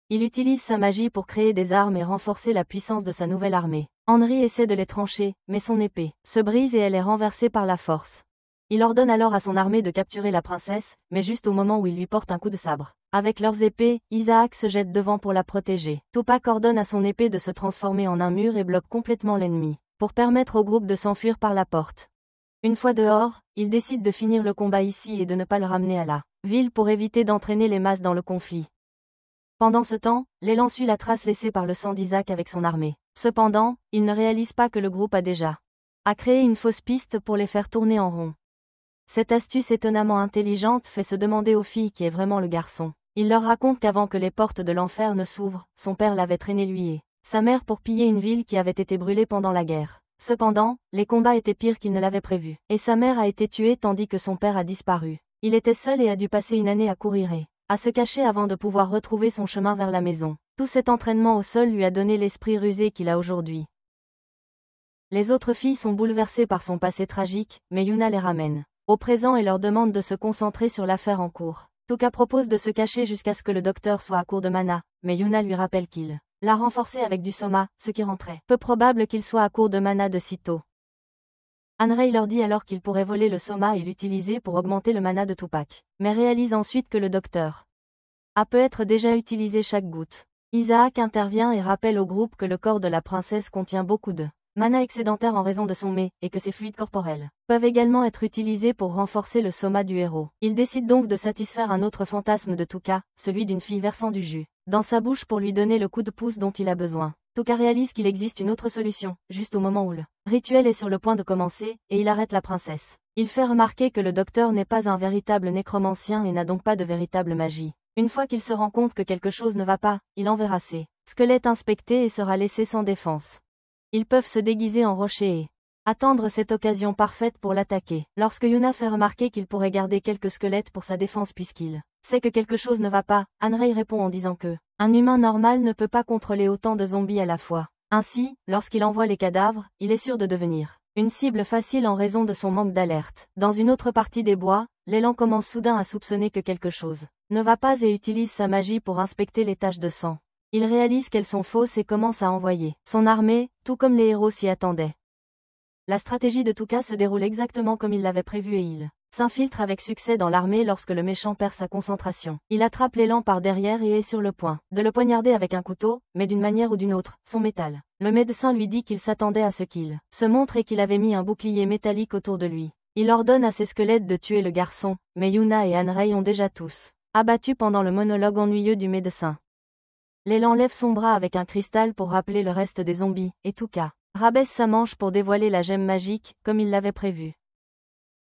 Il utilise sa magie pour créer des armes et renforcer la puissance de sa nouvelle armée. Henry essaie de les trancher, mais son épée se brise et elle est renversée par la force. Il ordonne alors à son armée de capturer la princesse, mais juste au moment où il lui porte un coup de sabre. Avec leurs épées, Isaac se jette devant pour la protéger. Tupac ordonne à son épée de se transformer en un mur et bloque complètement l'ennemi, pour permettre au groupe de s'enfuir par la porte. Une fois dehors, il décide de finir le combat ici et de ne pas le ramener à la ville pour éviter d'entraîner les masses dans le conflit. Pendant ce temps, l'élan suit la trace laissée par le sang d'Isaac avec son armée. Cependant, il ne réalise pas que le groupe a déjà créé une fausse piste pour les faire tourner en rond. Cette astuce étonnamment intelligente fait se demander aux filles qui est vraiment le garçon. Il leur raconte qu'avant que les portes de l'enfer ne s'ouvrent, son père l'avait traîné lui et sa mère pour piller une ville qui avait été brûlée pendant la guerre. Cependant, les combats étaient pires qu'il ne l'avait prévu, et sa mère a été tuée tandis que son père a disparu. Il était seul et a dû passer une année à courir et à se cacher avant de pouvoir retrouver son chemin vers la maison. Tout cet entraînement au sol lui a donné l'esprit rusé qu'il a aujourd'hui. Les autres filles sont bouleversées par son passé tragique, mais Yuna les ramène au présent et leur demande de se concentrer sur l'affaire en cours. Tuka propose de se cacher jusqu'à ce que le docteur soit à court de mana, mais Yuna lui rappelle qu'il l'a renforcé avec du soma, ce qui rendrait peu probable qu'il soit à court de mana de sitôt. Henry leur dit alors qu'il pourrait voler le soma et l'utiliser pour augmenter le mana de Tupac, mais réalise ensuite que le docteur peut être déjà utilisé chaque goutte. Isaac intervient et rappelle au groupe que le corps de la princesse contient beaucoup de mana excédentaire en raison de son mets, et que ses fluides corporels peuvent également être utilisés pour renforcer le soma du héros. Il décide donc de satisfaire un autre fantasme de Tuka, celui d'une fille versant du jus dans sa bouche pour lui donner le coup de pouce dont il a besoin. Tuka réalise qu'il existe une autre solution, juste au moment où le rituel est sur le point de commencer, et il arrête la princesse. Il fait remarquer que le docteur n'est pas un véritable nécromancien et n'a donc pas de véritable magie. Une fois qu'il se rend compte que quelque chose ne va pas, il enverra ses squelettes inspectés et sera laissé sans défense. Ils peuvent se déguiser en rocher et attendre cette occasion parfaite pour l'attaquer. Lorsque Yuna fait remarquer qu'il pourrait garder quelques squelettes pour sa défense puisqu'il sait que quelque chose ne va pas, Henry répond en disant que un humain normal ne peut pas contrôler autant de zombies à la fois. Ainsi, lorsqu'il envoie les cadavres, il est sûr de devenir une cible facile en raison de son manque d'alerte. Dans une autre partie des bois, l'élan commence soudain à soupçonner que quelque chose ne va pas et utilise sa magie pour inspecter les taches de sang. Il réalise qu'elles sont fausses et commence à envoyer son armée, tout comme les héros s'y attendaient. La stratégie de Tuka se déroule exactement comme il l'avait prévu et il s'infiltre avec succès dans l'armée lorsque le méchant perd sa concentration. Il attrape l'élan par derrière et est sur le point de le poignarder avec un couteau, mais d'une manière ou d'une autre, son métal. Le médecin lui dit qu'il s'attendait à ce qu'il se montre et qu'il avait mis un bouclier métallique autour de lui. Il ordonne à ses squelettes de tuer le garçon, mais Yuna et Henry ont déjà tous abattu pendant le monologue ennuyeux du médecin. L'élan lève son bras avec un cristal pour rappeler le reste des zombies, et Tuka rabaisse sa manche pour dévoiler la gemme magique, comme il l'avait prévu.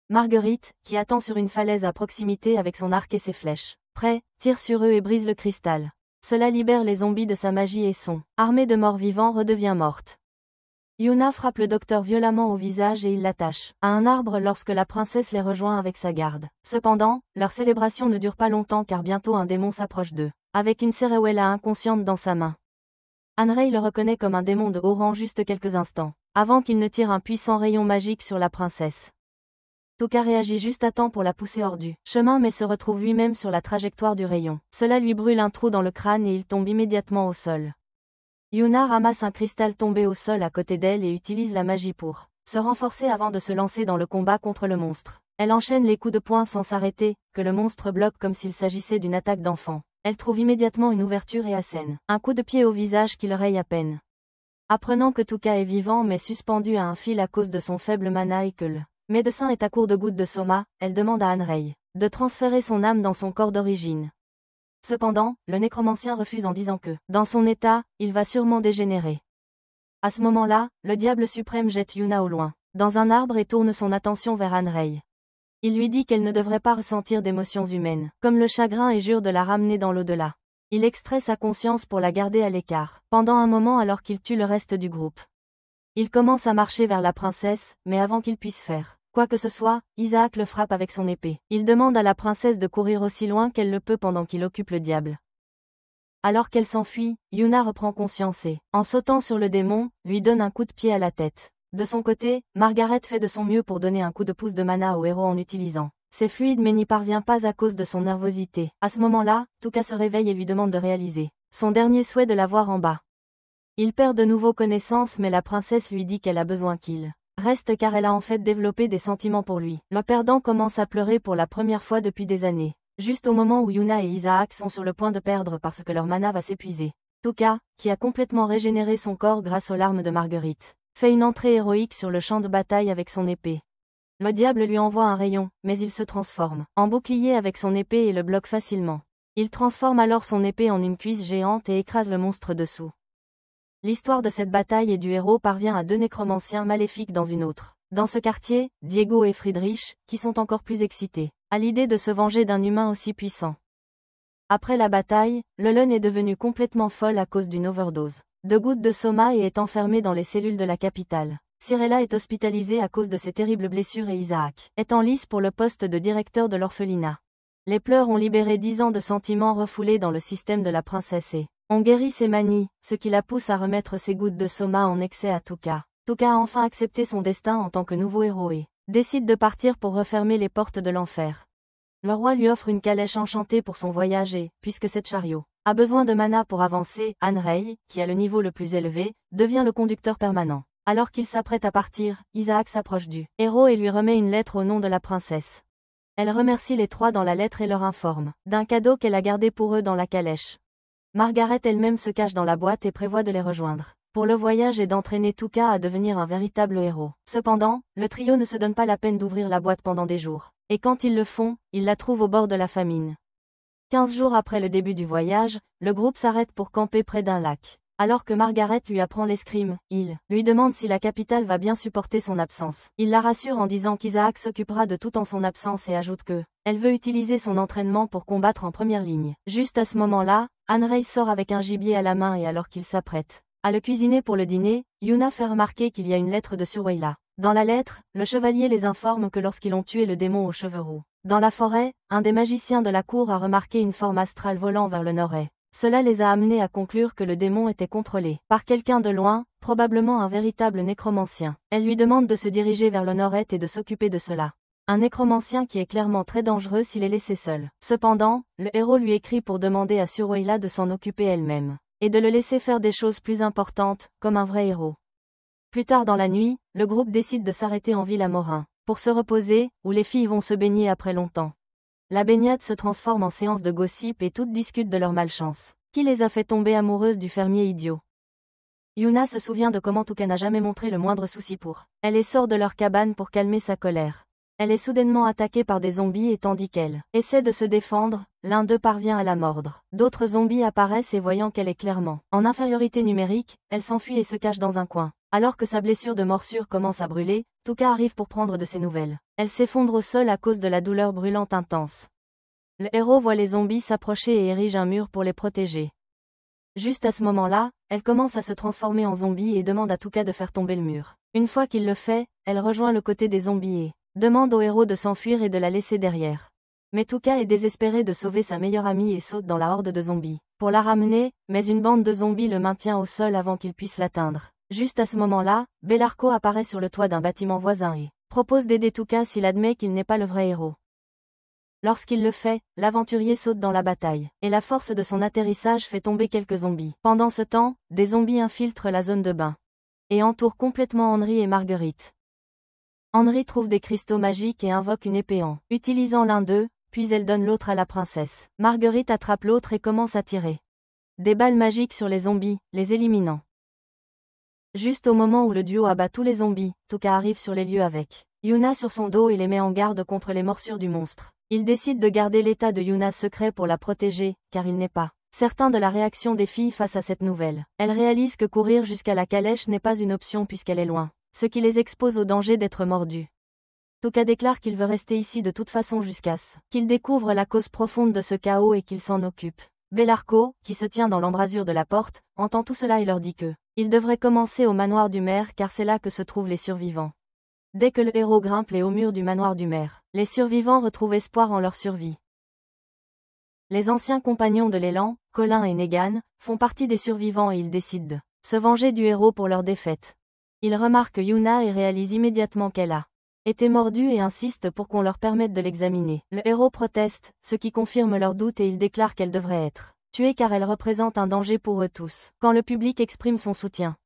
Marguerite, qui attend sur une falaise à proximité avec son arc et ses flèches, prêt, tire sur eux et brise le cristal. Cela libère les zombies de sa magie et son armée de morts vivants redevient morte. Yuna frappe le docteur violemment au visage et il l'attache à un arbre lorsque la princesse les rejoint avec sa garde. Cependant, leur célébration ne dure pas longtemps car bientôt un démon s'approche d'eux, avec une Ceruella inconsciente dans sa main. Anrei le reconnaît comme un démon de haut rang juste quelques instants, avant qu'il ne tire un puissant rayon magique sur la princesse. Tuka réagit juste à temps pour la pousser hors du chemin mais se retrouve lui-même sur la trajectoire du rayon. Cela lui brûle un trou dans le crâne et il tombe immédiatement au sol. Yuna ramasse un cristal tombé au sol à côté d'elle et utilise la magie pour se renforcer avant de se lancer dans le combat contre le monstre. Elle enchaîne les coups de poing sans s'arrêter, que le monstre bloque comme s'il s'agissait d'une attaque d'enfant. Elle trouve immédiatement une ouverture et assène un coup de pied au visage qui le raye à peine. Apprenant que Tuka est vivant mais suspendu à un fil à cause de son faible mana et que le médecin est à court de gouttes de soma, elle demande à Anrei de transférer son âme dans son corps d'origine. Cependant, le nécromancien refuse en disant que, dans son état, il va sûrement dégénérer. À ce moment-là, le diable suprême jette Yuna au loin, dans un arbre et tourne son attention vers Anrei. Il lui dit qu'elle ne devrait pas ressentir d'émotions humaines, comme le chagrin et jure de la ramener dans l'au-delà. Il extrait sa conscience pour la garder à l'écart, pendant un moment alors qu'il tue le reste du groupe. Il commence à marcher vers la princesse, mais avant qu'il puisse faire quoi que ce soit, Isaac le frappe avec son épée. Il demande à la princesse de courir aussi loin qu'elle le peut pendant qu'il occupe le diable. Alors qu'elle s'enfuit, Yuna reprend conscience et, en sautant sur le démon, lui donne un coup de pied à la tête. De son côté, Margaret fait de son mieux pour donner un coup de pouce de mana au héros en utilisant ses fluides mais n'y parvient pas à cause de son nervosité. À ce moment-là, Tuka se réveille et lui demande de réaliser son dernier souhait de la voir en bas. Il perd de nouveau connaissance mais la princesse lui dit qu'elle a besoin qu'il reste car elle a en fait développé des sentiments pour lui. Le perdant commence à pleurer pour la première fois depuis des années. Juste au moment où Yuna et Isaac sont sur le point de perdre parce que leur mana va s'épuiser. Tuka, qui a complètement régénéré son corps grâce aux larmes de Marguerite, fait une entrée héroïque sur le champ de bataille avec son épée. Le diable lui envoie un rayon, mais il se transforme en bouclier avec son épée et le bloque facilement. Il transforme alors son épée en une cuisse géante et écrase le monstre dessous. L'histoire de cette bataille et du héros parvient à deux nécromanciens maléfiques dans une autre. Dans ce quartier, Diego et Friedrich, qui sont encore plus excités à l'idée de se venger d'un humain aussi puissant. Après la bataille, Lelun est devenue complètement folle à cause d'une overdose de gouttes de soma et est enfermée dans les cellules de la capitale. Cirella est hospitalisée à cause de ses terribles blessures et Isaac est en lice pour le poste de directeur de l'orphelinat. Les pleurs ont libéré 10 ans de sentiments refoulés dans le système de la princesse et ont guéri ses manies, ce qui la pousse à remettre ses gouttes de soma en excès à Tuka. Tuka a enfin accepté son destin en tant que nouveau héros et décide de partir pour refermer les portes de l'enfer. Le roi lui offre une calèche enchantée pour son voyage et, puisque cette chariot a besoin de mana pour avancer, Anrei, qui a le niveau le plus élevé, devient le conducteur permanent. Alors qu'il s'apprête à partir, Isaac s'approche du héros et lui remet une lettre au nom de la princesse. Elle remercie les trois dans la lettre et leur informe d'un cadeau qu'elle a gardé pour eux dans la calèche. Margaret elle-même se cache dans la boîte et prévoit de les rejoindre pour le voyage et d'entraîner Tuka à devenir un véritable héros. Cependant, le trio ne se donne pas la peine d'ouvrir la boîte pendant des jours, et quand ils le font, ils la trouvent au bord de la famine. 15 jours après le début du voyage, le groupe s'arrête pour camper près d'un lac. Alors que Margaret lui apprend l'escrime, il lui demande si la capitale va bien supporter son absence. Il la rassure en disant qu'Isaac s'occupera de tout en son absence et ajoute que elle veut utiliser son entraînement pour combattre en première ligne. Juste à ce moment-là, Anrei sort avec un gibier à la main et alors qu'il s'apprête à le cuisiner pour le dîner, Yuna fait remarquer qu'il y a une lettre de Surueila. Dans la lettre, le chevalier les informe que lorsqu'ils ont tué le démon aux cheveux roux dans la forêt, un des magiciens de la cour a remarqué une forme astrale volant vers le nord-est. Cela les a amenés à conclure que le démon était contrôlé par quelqu'un de loin, probablement un véritable nécromancien. Elle lui demande de se diriger vers le nord-est et de s'occuper de cela. Un nécromancien qui est clairement très dangereux s'il est laissé seul. Cependant, le héros lui écrit pour demander à Surueila de s'en occuper elle-même, et de le laisser faire des choses plus importantes, comme un vrai héros. Plus tard dans la nuit, le groupe décide de s'arrêter en ville à Morin, pour se reposer, où les filles vont se baigner après longtemps. La baignade se transforme en séance de gossip et toutes discutent de leur malchance. Qui les a fait tomber amoureuses du fermier idiot? Yuna se souvient de comment Tuka n'a jamais montré le moindre souci pour elle et sort de leur cabane pour calmer sa colère. Elle est soudainement attaquée par des zombies et tandis qu'elle essaie de se défendre, l'un d'eux parvient à la mordre. D'autres zombies apparaissent et voyant qu'elle est clairement en infériorité numérique, elle s'enfuit et se cache dans un coin. Alors que sa blessure de morsure commence à brûler, Tuka arrive pour prendre de ses nouvelles. Elle s'effondre au sol à cause de la douleur brûlante intense. Le héros voit les zombies s'approcher et érige un mur pour les protéger. Juste à ce moment-là, elle commence à se transformer en zombie et demande à Tuka de faire tomber le mur. Une fois qu'il le fait, elle rejoint le côté des zombies et demande au héros de s'enfuir et de la laisser derrière. Mais Tuka est désespérée de sauver sa meilleure amie et saute dans la horde de zombies pour la ramener, mais une bande de zombies le maintient au sol avant qu'il puisse l'atteindre. Juste à ce moment-là, Belarco apparaît sur le toit d'un bâtiment voisin et propose d'aider Tuka s'il admet qu'il n'est pas le vrai héros. Lorsqu'il le fait, l'aventurier saute dans la bataille, et la force de son atterrissage fait tomber quelques zombies. Pendant ce temps, des zombies infiltrent la zone de bain et entourent complètement Henry et Marguerite. Henry trouve des cristaux magiques et invoque une épée en utilisant l'un d'eux, puis elle donne l'autre à la princesse. Marguerite attrape l'autre et commence à tirer des balles magiques sur les zombies, les éliminant. Juste au moment où le duo abat tous les zombies, Tuka arrive sur les lieux avec Yuna sur son dos et les met en garde contre les morsures du monstre. Il décide de garder l'état de Yuna secret pour la protéger, car il n'est pas certain de la réaction des filles face à cette nouvelle. Elle réalise que courir jusqu'à la calèche n'est pas une option puisqu'elle est loin, ce qui les expose au danger d'être mordus. Tuka déclare qu'il veut rester ici de toute façon jusqu'à ce qu'il découvre la cause profonde de ce chaos et qu'il s'en occupe. Belarco, qui se tient dans l'embrasure de la porte, entend tout cela et leur dit que ils devraient commencer au manoir du maire car c'est là que se trouvent les survivants. Dès que le héros grimpe les hauts murs du manoir du maire, les survivants retrouvent espoir en leur survie. Les anciens compagnons de l'élan, Colin et Negan, font partie des survivants et ils décident de se venger du héros pour leur défaite. Ils remarquent Yuna et réalisent immédiatement qu'elle a été mordue et insistent pour qu'on leur permette de l'examiner. Le héros proteste, ce qui confirme leurs doutes et il déclare qu'elle devrait être tuée car elle représente un danger pour eux tous. Quand le public exprime son soutien,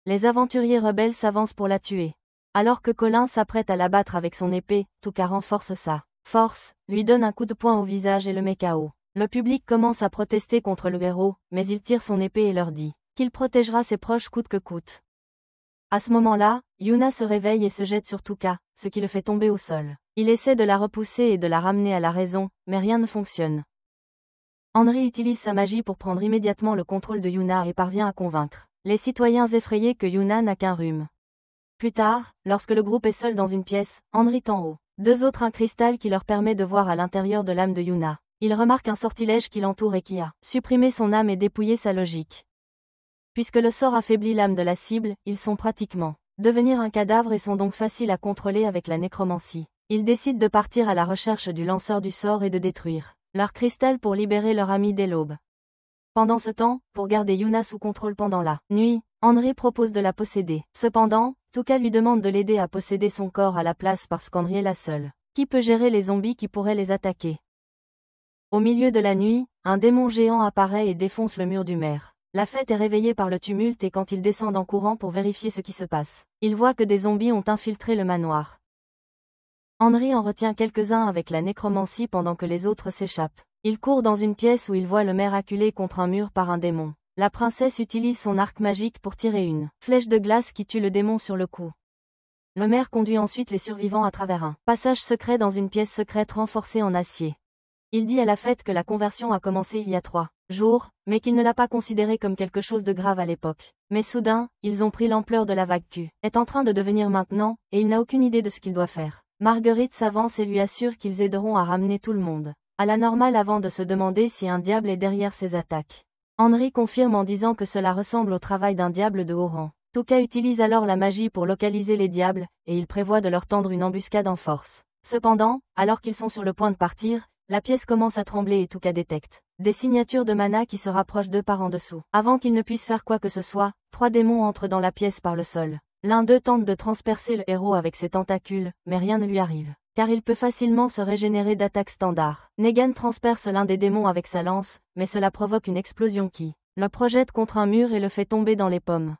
les aventuriers rebelles s'avancent pour la tuer. Alors que Colin s'apprête à l'abattre avec son épée, Tuka renforce sa force, lui donne un coup de poing au visage et le met KO. Le public commence à protester contre le héros, mais il tire son épée et leur dit qu'il protégera ses proches coûte que coûte. À ce moment-là, Yuna se réveille et se jette sur Tuka, ce qui le fait tomber au sol. Il essaie de la repousser et de la ramener à la raison, mais rien ne fonctionne. Henry utilise sa magie pour prendre immédiatement le contrôle de Yuna et parvient à convaincre les citoyens effrayés que Yuna n'a qu'un rhume. Plus tard, lorsque le groupe est seul dans une pièce, Henry tend aux deux autres un cristal qui leur permet de voir à l'intérieur de l'âme de Yuna. Il remarque un sortilège qui l'entoure et qui a supprimé son âme et dépouillé sa logique. Puisque le sort affaiblit l'âme de la cible, ils sont pratiquement devenir un cadavre et sont donc faciles à contrôler avec la nécromancie. Ils décident de partir à la recherche du lanceur du sort et de détruire leur cristal pour libérer leur ami dès l'aube. Pendant ce temps, pour garder Yuna sous contrôle pendant la nuit, Henry propose de la posséder. Cependant, Tuka lui demande de l'aider à posséder son corps à la place parce qu'Henry est la seule qui peut gérer les zombies qui pourraient les attaquer. Au milieu de la nuit, un démon géant apparaît et défonce le mur du maire. La fête est réveillée par le tumulte et quand ils descendent en courant pour vérifier ce qui se passe, ils voient que des zombies ont infiltré le manoir. Henry en retient quelques-uns avec la nécromancie pendant que les autres s'échappent. Il court dans une pièce où il voit le maire acculé contre un mur par un démon. La princesse utilise son arc magique pour tirer une flèche de glace qui tue le démon sur le coup. Le maire conduit ensuite les survivants à travers un passage secret dans une pièce secrète renforcée en acier. Il dit à la fête que la conversion a commencé il y a 3 jours, mais qu'il ne l'a pas considéré comme quelque chose de grave à l'époque. Mais soudain, ils ont pris l'ampleur de la vague qui est en train de devenir maintenant, et il n'a aucune idée de ce qu'il doit faire. Marguerite s'avance et lui assure qu'ils aideront à ramener tout le monde à la normale avant de se demander si un diable est derrière ces attaques. Henry confirme en disant que cela ressemble au travail d'un diable de haut rang. Tuka utilise alors la magie pour localiser les diables, et il prévoit de leur tendre une embuscade en force. Cependant, alors qu'ils sont sur le point de partir, la pièce commence à trembler et Tuka détecte des signatures de mana qui se rapprochent d'eux par en dessous. Avant qu'ils ne puissent faire quoi que ce soit, 3 démons entrent dans la pièce par le sol. L'un d'eux tente de transpercer le héros avec ses tentacules, mais rien ne lui arrive, car il peut facilement se régénérer d'attaques standards. Negan transperce l'un des démons avec sa lance, mais cela provoque une explosion qui le projette contre un mur et le fait tomber dans les pommes.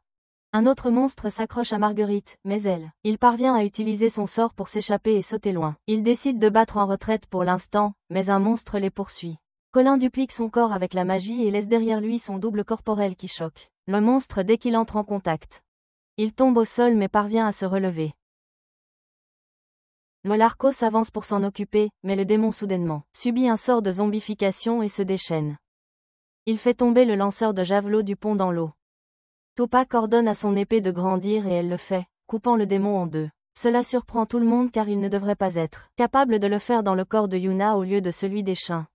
Un autre monstre s'accroche à Marguerite, mais il parvient à utiliser son sort pour s'échapper et sauter loin. Il décide de battre en retraite pour l'instant, mais un monstre les poursuit. Colin duplique son corps avec la magie et laisse derrière lui son double corporel qui choque le monstre dès qu'il entre en contact. Il tombe au sol mais parvient à se relever. Belarco s'avance pour s'en occuper, mais le démon soudainement subit un sort de zombification et se déchaîne. Il fait tomber le lanceur de javelot du pont dans l'eau. Tupac ordonne à son épée de grandir et elle le fait, coupant le démon en deux. Cela surprend tout le monde car il ne devrait pas être capable de le faire dans le corps de Yuna au lieu de celui des chiens.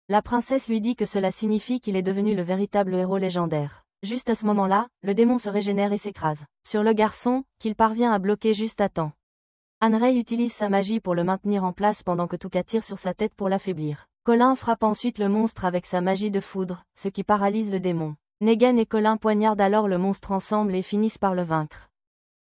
La princesse lui dit que cela signifie qu'il est devenu le véritable héros légendaire. Juste à ce moment-là, le démon se régénère et s'écrase sur le garçon, qu'il parvient à bloquer juste à temps. Hanrei utilise sa magie pour le maintenir en place pendant que Tuka tire sur sa tête pour l'affaiblir. Colin frappe ensuite le monstre avec sa magie de foudre, ce qui paralyse le démon. Negan et Colin poignardent alors le monstre ensemble et finissent par le vaincre.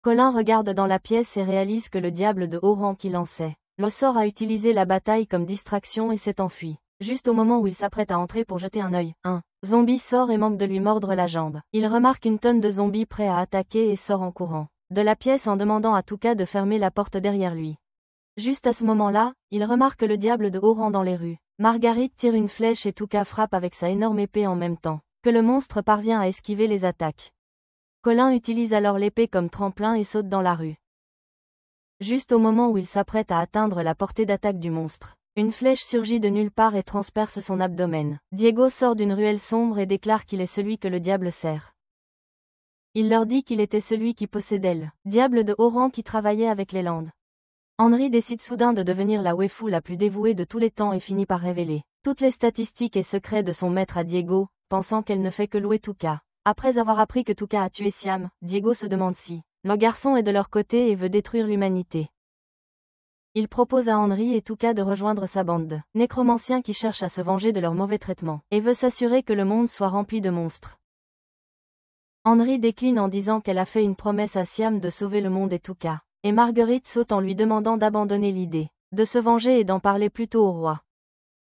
Colin regarde dans la pièce et réalise que le diable de haut rang qui lançait le sort a utilisé la bataille comme distraction et s'est enfui. Juste au moment où il s'apprête à entrer pour jeter un œil, un zombie sort et manque de lui mordre la jambe. Il remarque une tonne de zombies prêts à attaquer et sort en courant de la pièce en demandant à Tuka de fermer la porte derrière lui. Juste à ce moment-là, il remarque le diable de haut rang dans les rues. Marguerite tire une flèche et Tuka frappe avec sa énorme épée en même temps que le monstre parvient à esquiver les attaques. Colin utilise alors l'épée comme tremplin et saute dans la rue. Juste au moment où il s'apprête à atteindre la portée d'attaque du monstre, une flèche surgit de nulle part et transperce son abdomen. Diego sort d'une ruelle sombre et déclare qu'il est celui que le diable sert. Il leur dit qu'il était celui qui possédait le diable de haut rang qui travaillait avec les Landes. Henry décide soudain de devenir la waifu la plus dévouée de tous les temps et finit par révéler toutes les statistiques et secrets de son maître à Diego, pensant qu'elle ne fait que louer Tuka. Après avoir appris que Tuka a tué Siam, Diego se demande si le garçon est de leur côté et veut détruire l'humanité. Il propose à Henry et Tuka de rejoindre sa bande de nécromanciens qui cherchent à se venger de leur mauvais traitement, et veut s'assurer que le monde soit rempli de monstres. Henry décline en disant qu'elle a fait une promesse à Siam de sauver le monde et Tuka. Et Marguerite saute en lui demandant d'abandonner l'idée de se venger et d'en parler plutôt au roi.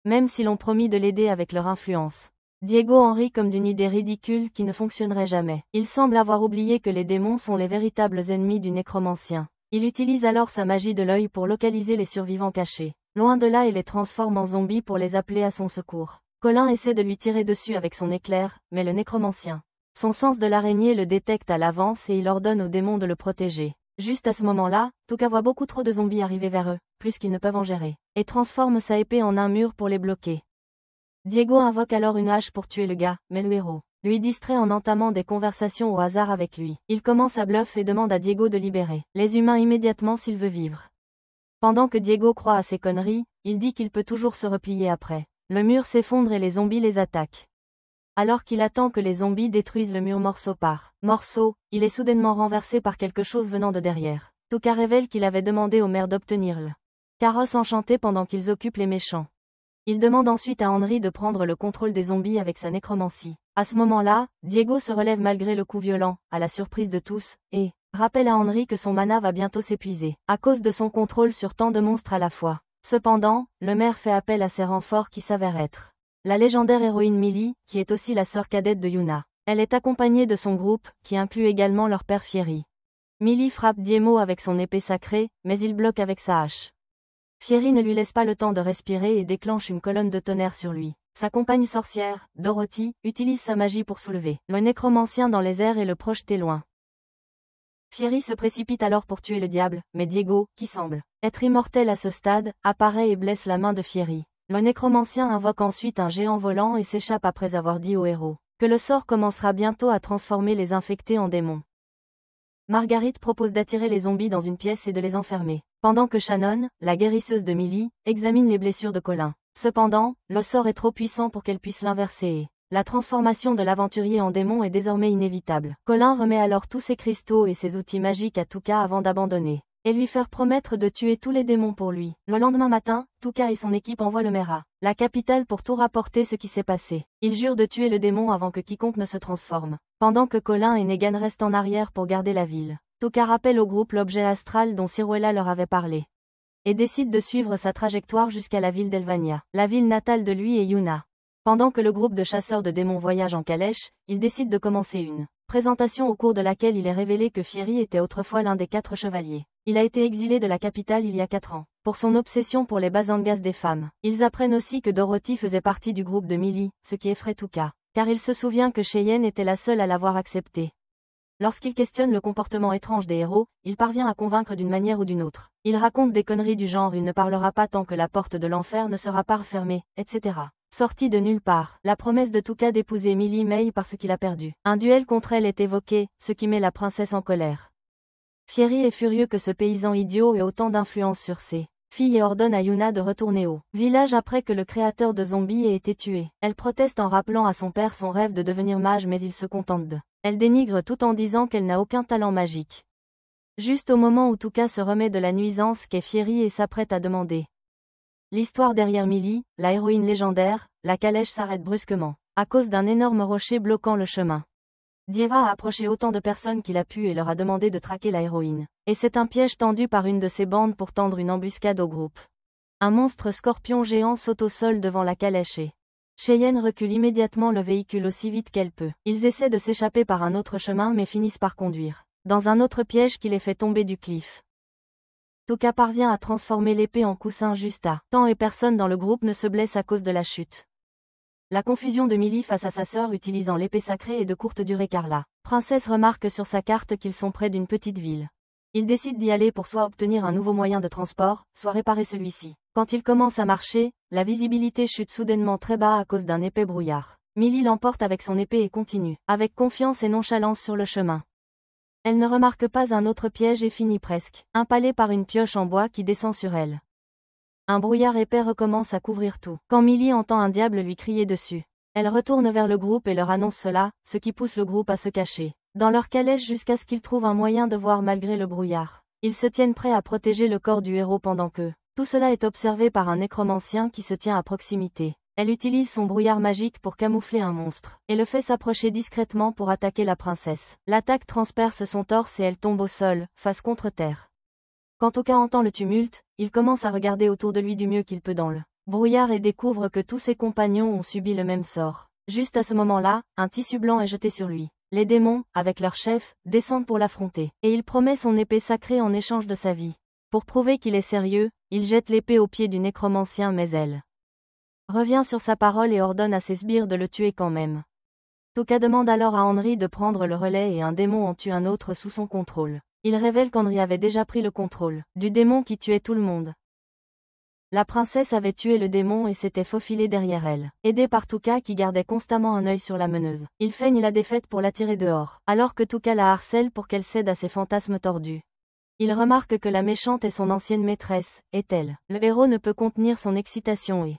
Même si l'on promis de l'aider avec leur influence. Diego en rit comme d'une idée ridicule qui ne fonctionnerait jamais. Il semble avoir oublié que les démons sont les véritables ennemis du nécromancien. Il utilise alors sa magie de l'œil pour localiser les survivants cachés. Loin de là, il les transforme en zombies pour les appeler à son secours. Colin essaie de lui tirer dessus avec son éclair, mais le nécromancien, son sens de l'araignée le détecte à l'avance et il ordonne aux démons de le protéger. Juste à ce moment-là, Tuka voit beaucoup trop de zombies arriver vers eux, plus qu'ils ne peuvent en gérer, et transforme sa épée en un mur pour les bloquer. Diego invoque alors une hache pour tuer le gars, mais le héros lui distrait en entamant des conversations au hasard avec lui. Il commence à bluffer et demande à Diego de libérer les humains immédiatement s'il veut vivre. Pendant que Diego croit à ses conneries, il dit qu'il peut toujours se replier après. Le mur s'effondre et les zombies les attaquent. Alors qu'il attend que les zombies détruisent le mur morceau par morceau, il est soudainement renversé par quelque chose venant de derrière. Tuka révèle qu'il avait demandé au maire d'obtenir le carrosse enchanté pendant qu'ils occupent les méchants. Il demande ensuite à Henry de prendre le contrôle des zombies avec sa nécromancie. À ce moment-là, Diego se relève malgré le coup violent, à la surprise de tous, et rappelle à Henry que son mana va bientôt s'épuiser, à cause de son contrôle sur tant de monstres à la fois. Cependant, le maire fait appel à ses renforts qui s'avèrent être la légendaire héroïne Millie, qui est aussi la sœur cadette de Yuna. Elle est accompagnée de son groupe, qui inclut également leur père Fieri. Millie frappe Diemo avec son épée sacrée, mais il bloque avec sa hache. Fieri ne lui laisse pas le temps de respirer et déclenche une colonne de tonnerre sur lui. Sa compagne sorcière, Dorothy, utilise sa magie pour soulever le nécromancien dans les airs et le projeter loin. Fieri se précipite alors pour tuer le diable, mais Diego, qui semble être immortel à ce stade, apparaît et blesse la main de Fieri. Le nécromancien invoque ensuite un géant volant et s'échappe après avoir dit au héros que le sort commencera bientôt à transformer les infectés en démons. Marguerite propose d'attirer les zombies dans une pièce et de les enfermer, pendant que Shannon, la guérisseuse de Millie, examine les blessures de Colin. Cependant, le sort est trop puissant pour qu'elle puisse l'inverser et la transformation de l'aventurier en démon est désormais inévitable. Colin remet alors tous ses cristaux et ses outils magiques à Tuka avant d'abandonner et lui faire promettre de tuer tous les démons pour lui. Le lendemain matin, Tuka et son équipe envoient le maire à la capitale pour tout rapporter ce qui s'est passé. Ils jurent de tuer le démon avant que quiconque ne se transforme. Pendant que Colin et Negan restent en arrière pour garder la ville, Tuka rappelle au groupe l'objet astral dont Ciruela leur avait parlé. Et décide de suivre sa trajectoire jusqu'à la ville d'Elvania, la ville natale de lui et Yuna. Pendant que le groupe de chasseurs de démons voyage en calèche, il décide de commencer une présentation au cours de laquelle il est révélé que Fieri était autrefois l'un des 4 chevaliers. Il a été exilé de la capitale il y a 4 ans, pour son obsession pour les basangas des femmes. Ils apprennent aussi que Dorothy faisait partie du groupe de Millie, ce qui effraie Tuka, car il se souvient que Cheyenne était la seule à l'avoir accepté. Lorsqu'il questionne le comportement étrange des héros, il parvient à convaincre d'une manière ou d'une autre. Il raconte des conneries du genre il ne parlera pas tant que la porte de l'enfer ne sera pas refermée, etc. Sorti de nulle part, la promesse de Tuka d'épouser Millie May parce qu'il a perdu. Un duel contre elle est évoqué, ce qui met la princesse en colère. Fieri est furieux que ce paysan idiot ait autant d'influence sur ses fille et ordonne à Yuna de retourner au village après que le créateur de zombies ait été tué. Elle proteste en rappelant à son père son rêve de devenir mage mais il se contente de. Elle dénigre tout en disant qu'elle n'a aucun talent magique. Juste au moment où Tuka se remet de la nuisance qu'est Fieri et s'apprête à demander l'histoire derrière Millie, la héroïne légendaire, la calèche s'arrête brusquement, à cause d'un énorme rocher bloquant le chemin. Dieva a approché autant de personnes qu'il a pu et leur a demandé de traquer la héroïne. Et c'est un piège tendu par une de ses bandes pour tendre une embuscade au groupe. Un monstre scorpion géant saute au sol devant la calèche et Cheyenne recule immédiatement le véhicule aussi vite qu'elle peut. Ils essaient de s'échapper par un autre chemin mais finissent par conduire dans un autre piège qui les fait tomber du cliff. Tuka parvient à transformer l'épée en coussin juste à temps et personne dans le groupe ne se blesse à cause de la chute. La confusion de Millie face à sa sœur utilisant l'épée sacrée est de courte durée car la princesse remarque sur sa carte qu'ils sont près d'une petite ville. Il décide d'y aller pour soit obtenir un nouveau moyen de transport, soit réparer celui-ci. Quand il commence à marcher, la visibilité chute soudainement très bas à cause d'un épais brouillard. Millie l'emporte avec son épée et continue, avec confiance et nonchalance sur le chemin. Elle ne remarque pas un autre piège et finit presque impalée par une pioche en bois qui descend sur elle. Un brouillard épais recommence à couvrir tout, quand Millie entend un diable lui crier dessus. Elle retourne vers le groupe et leur annonce cela, ce qui pousse le groupe à se cacher dans leur calèche jusqu'à ce qu'ils trouvent un moyen de voir malgré le brouillard. Ils se tiennent prêts à protéger le corps du héros pendant que tout cela est observé par un nécromancien qui se tient à proximité. Elle utilise son brouillard magique pour camoufler un monstre, et le fait s'approcher discrètement pour attaquer la princesse. L'attaque transperce son torse et elle tombe au sol, face contre terre. Quand Tuka entend le tumulte, il commence à regarder autour de lui du mieux qu'il peut dans le brouillard et découvre que tous ses compagnons ont subi le même sort. Juste à ce moment-là, un tissu blanc est jeté sur lui. Les démons, avec leur chef, descendent pour l'affronter, et il promet son épée sacrée en échange de sa vie. Pour prouver qu'il est sérieux, il jette l'épée aux pieds du nécromancien mais elle revient sur sa parole et ordonne à ses sbires de le tuer quand même. Tuka demande alors à Henry de prendre le relais et un démon en tue un autre sous son contrôle. Il révèle qu'Henry avait déjà pris le contrôle du démon qui tuait tout le monde. La princesse avait tué le démon et s'était faufilée derrière elle, aidée par Tuka qui gardait constamment un œil sur la meneuse. Il feigne la défaite pour la tirer dehors, alors que Tuka la harcèle pour qu'elle cède à ses fantasmes tordus. Il remarque que la méchante est son ancienne maîtresse, est-elle. Le héros ne peut contenir son excitation et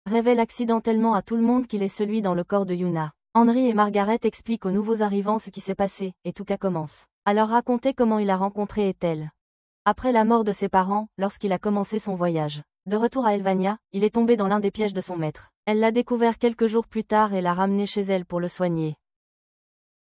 révèle accidentellement à tout le monde qu'il est celui dans le corps de Yuna. Henry et Margaret expliquent aux nouveaux arrivants ce qui s'est passé, et Tuka commence à leur raconter comment il a rencontré Ethel. Après la mort de ses parents, lorsqu'il a commencé son voyage de retour à Elvania, il est tombé dans l'un des pièges de son maître. Elle l'a découvert quelques jours plus tard et l'a ramené chez elle pour le soigner.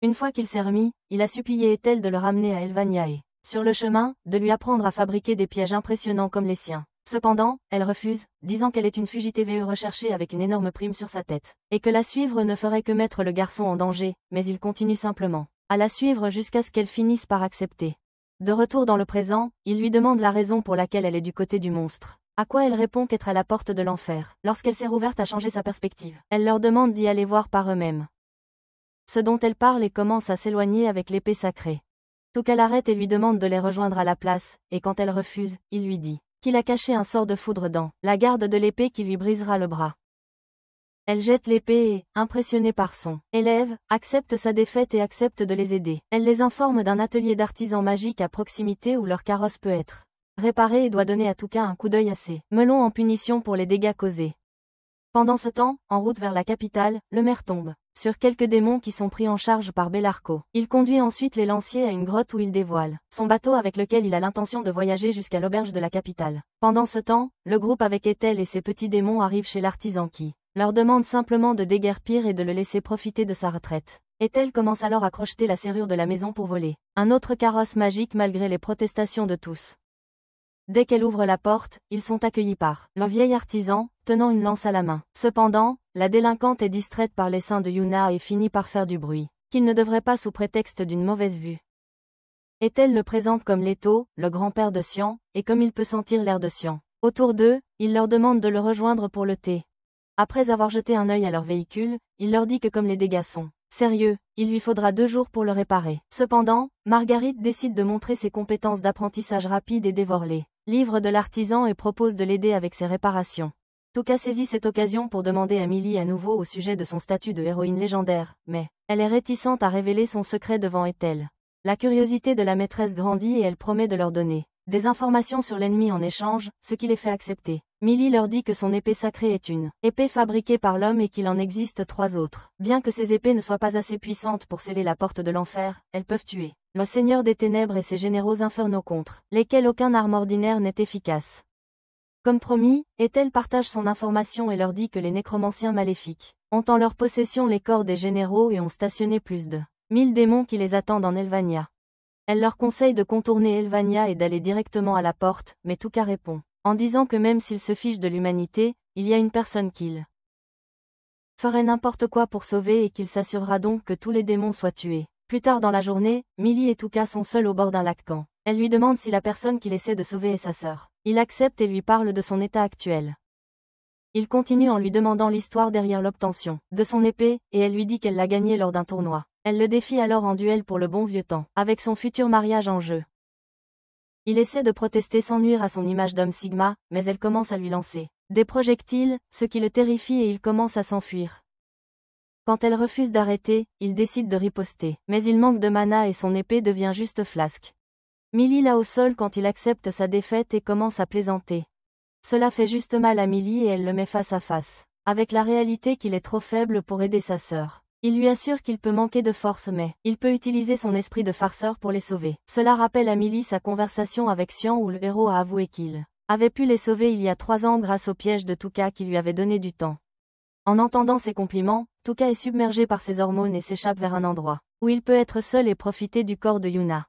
Une fois qu'il s'est remis, il a supplié Ethel de le ramener à Elvania et, sur le chemin, de lui apprendre à fabriquer des pièges impressionnants comme les siens. Cependant, elle refuse, disant qu'elle est une fugitive recherchée avec une énorme prime sur sa tête, et que la suivre ne ferait que mettre le garçon en danger, mais il continue simplement à la suivre jusqu'à ce qu'elle finisse par accepter. De retour dans le présent, il lui demande la raison pour laquelle elle est du côté du monstre. À quoi elle répond qu'être à la porte de l'enfer. Lorsqu'elle s'est rouverte à changer sa perspective, elle leur demande d'y aller voir par eux-mêmes ce dont elle parle et commence à s'éloigner avec l'épée sacrée. Tuka l'arrête et lui demande de les rejoindre à la place, et quand elle refuse, il lui dit qu'il a caché un sort de foudre dans la garde de l'épée qui lui brisera le bras. Elle jette l'épée et, impressionnée par son élève, accepte sa défaite et accepte de les aider. Elle les informe d'un atelier d'artisans magiques à proximité où leur carrosse peut être réparé et doit donner à Tuka un coup d'œil à ses melons en punition pour les dégâts causés. Pendant ce temps, en route vers la capitale, le maire tombe sur quelques démons qui sont pris en charge par Bellarco. Il conduit ensuite les lanciers à une grotte où il dévoile son bateau avec lequel il a l'intention de voyager jusqu'à l'auberge de la capitale. Pendant ce temps, le groupe avec Ethel et ses petits démons arrive chez l'artisan qui leur demande simplement de déguerpir et de le laisser profiter de sa retraite. Ethel commence alors à crocheter la serrure de la maison pour voler un autre carrosse magique malgré les protestations de tous. Dès qu'elle ouvre la porte, ils sont accueillis par le vieil artisan, tenant une lance à la main. Cependant, la délinquante est distraite par les seins de Yuna et finit par faire du bruit, qu'il ne devrait pas sous prétexte d'une mauvaise vue. Ethel le présente comme Leto, le grand-père de Sian, et comme il peut sentir l'air de Sian autour d'eux, il leur demande de le rejoindre pour le thé. Après avoir jeté un œil à leur véhicule, il leur dit que comme les dégâts sont sérieux, il lui faudra 2 jours pour le réparer. Cependant, Marguerite décide de montrer ses compétences d'apprentissage rapide et dévore les livres de l'artisan et propose de l'aider avec ses réparations. Tuka saisit cette occasion pour demander à Millie à nouveau au sujet de son statut de héroïne légendaire, mais elle est réticente à révéler son secret devant Ethel. La curiosité de la maîtresse grandit et elle promet de leur donner des informations sur l'ennemi en échange, ce qui les fait accepter. Millie leur dit que son épée sacrée est une épée fabriquée par l'homme et qu'il en existe 3 autres. Bien que ces épées ne soient pas assez puissantes pour sceller la porte de l'enfer, elles peuvent tuer le Seigneur des Ténèbres et ses généraux infernaux contre lesquels aucun arme ordinaire n'est efficace. Comme promis, Ethel partage son information et leur dit que les nécromanciens maléfiques ont en leur possession les corps des généraux et ont stationné plus de 1000 démons qui les attendent en Elvania. Elle leur conseille de contourner Elvania et d'aller directement à la porte, mais Tuka répond en disant que même s'il se fiche de l'humanité, il y a une personne qu'il ferait n'importe quoi pour sauver et qu'il s'assurera donc que tous les démons soient tués. Plus tard dans la journée, Millie et Tuka sont seuls au bord d'un lac quand elle lui demande si la personne qu'il essaie de sauver est sa sœur. Il accepte et lui parle de son état actuel. Il continue en lui demandant l'histoire derrière l'obtention de son épée, et elle lui dit qu'elle l'a gagnée lors d'un tournoi. Elle le défie alors en duel pour le bon vieux temps, avec son futur mariage en jeu. Il essaie de protester sans nuire à son image d'homme Sigma, mais elle commence à lui lancer des projectiles, ce qui le terrifie et il commence à s'enfuir. Quand elle refuse d'arrêter, il décide de riposter, mais il manque de mana et son épée devient juste flasque. Millie l'a au sol quand il accepte sa défaite et commence à plaisanter. Cela fait juste mal à Millie et elle le met face à face avec la réalité qu'il est trop faible pour aider sa sœur. Il lui assure qu'il peut manquer de force mais il peut utiliser son esprit de farceur pour les sauver. Cela rappelle à Millie sa conversation avec Xian où le héros a avoué qu'il avait pu les sauver il y a 3 ans grâce au piège de Tuka qui lui avait donné du temps. En entendant ces compliments, Tuka est submergé par ses hormones et s'échappe vers un endroit où il peut être seul et profiter du corps de Yuna.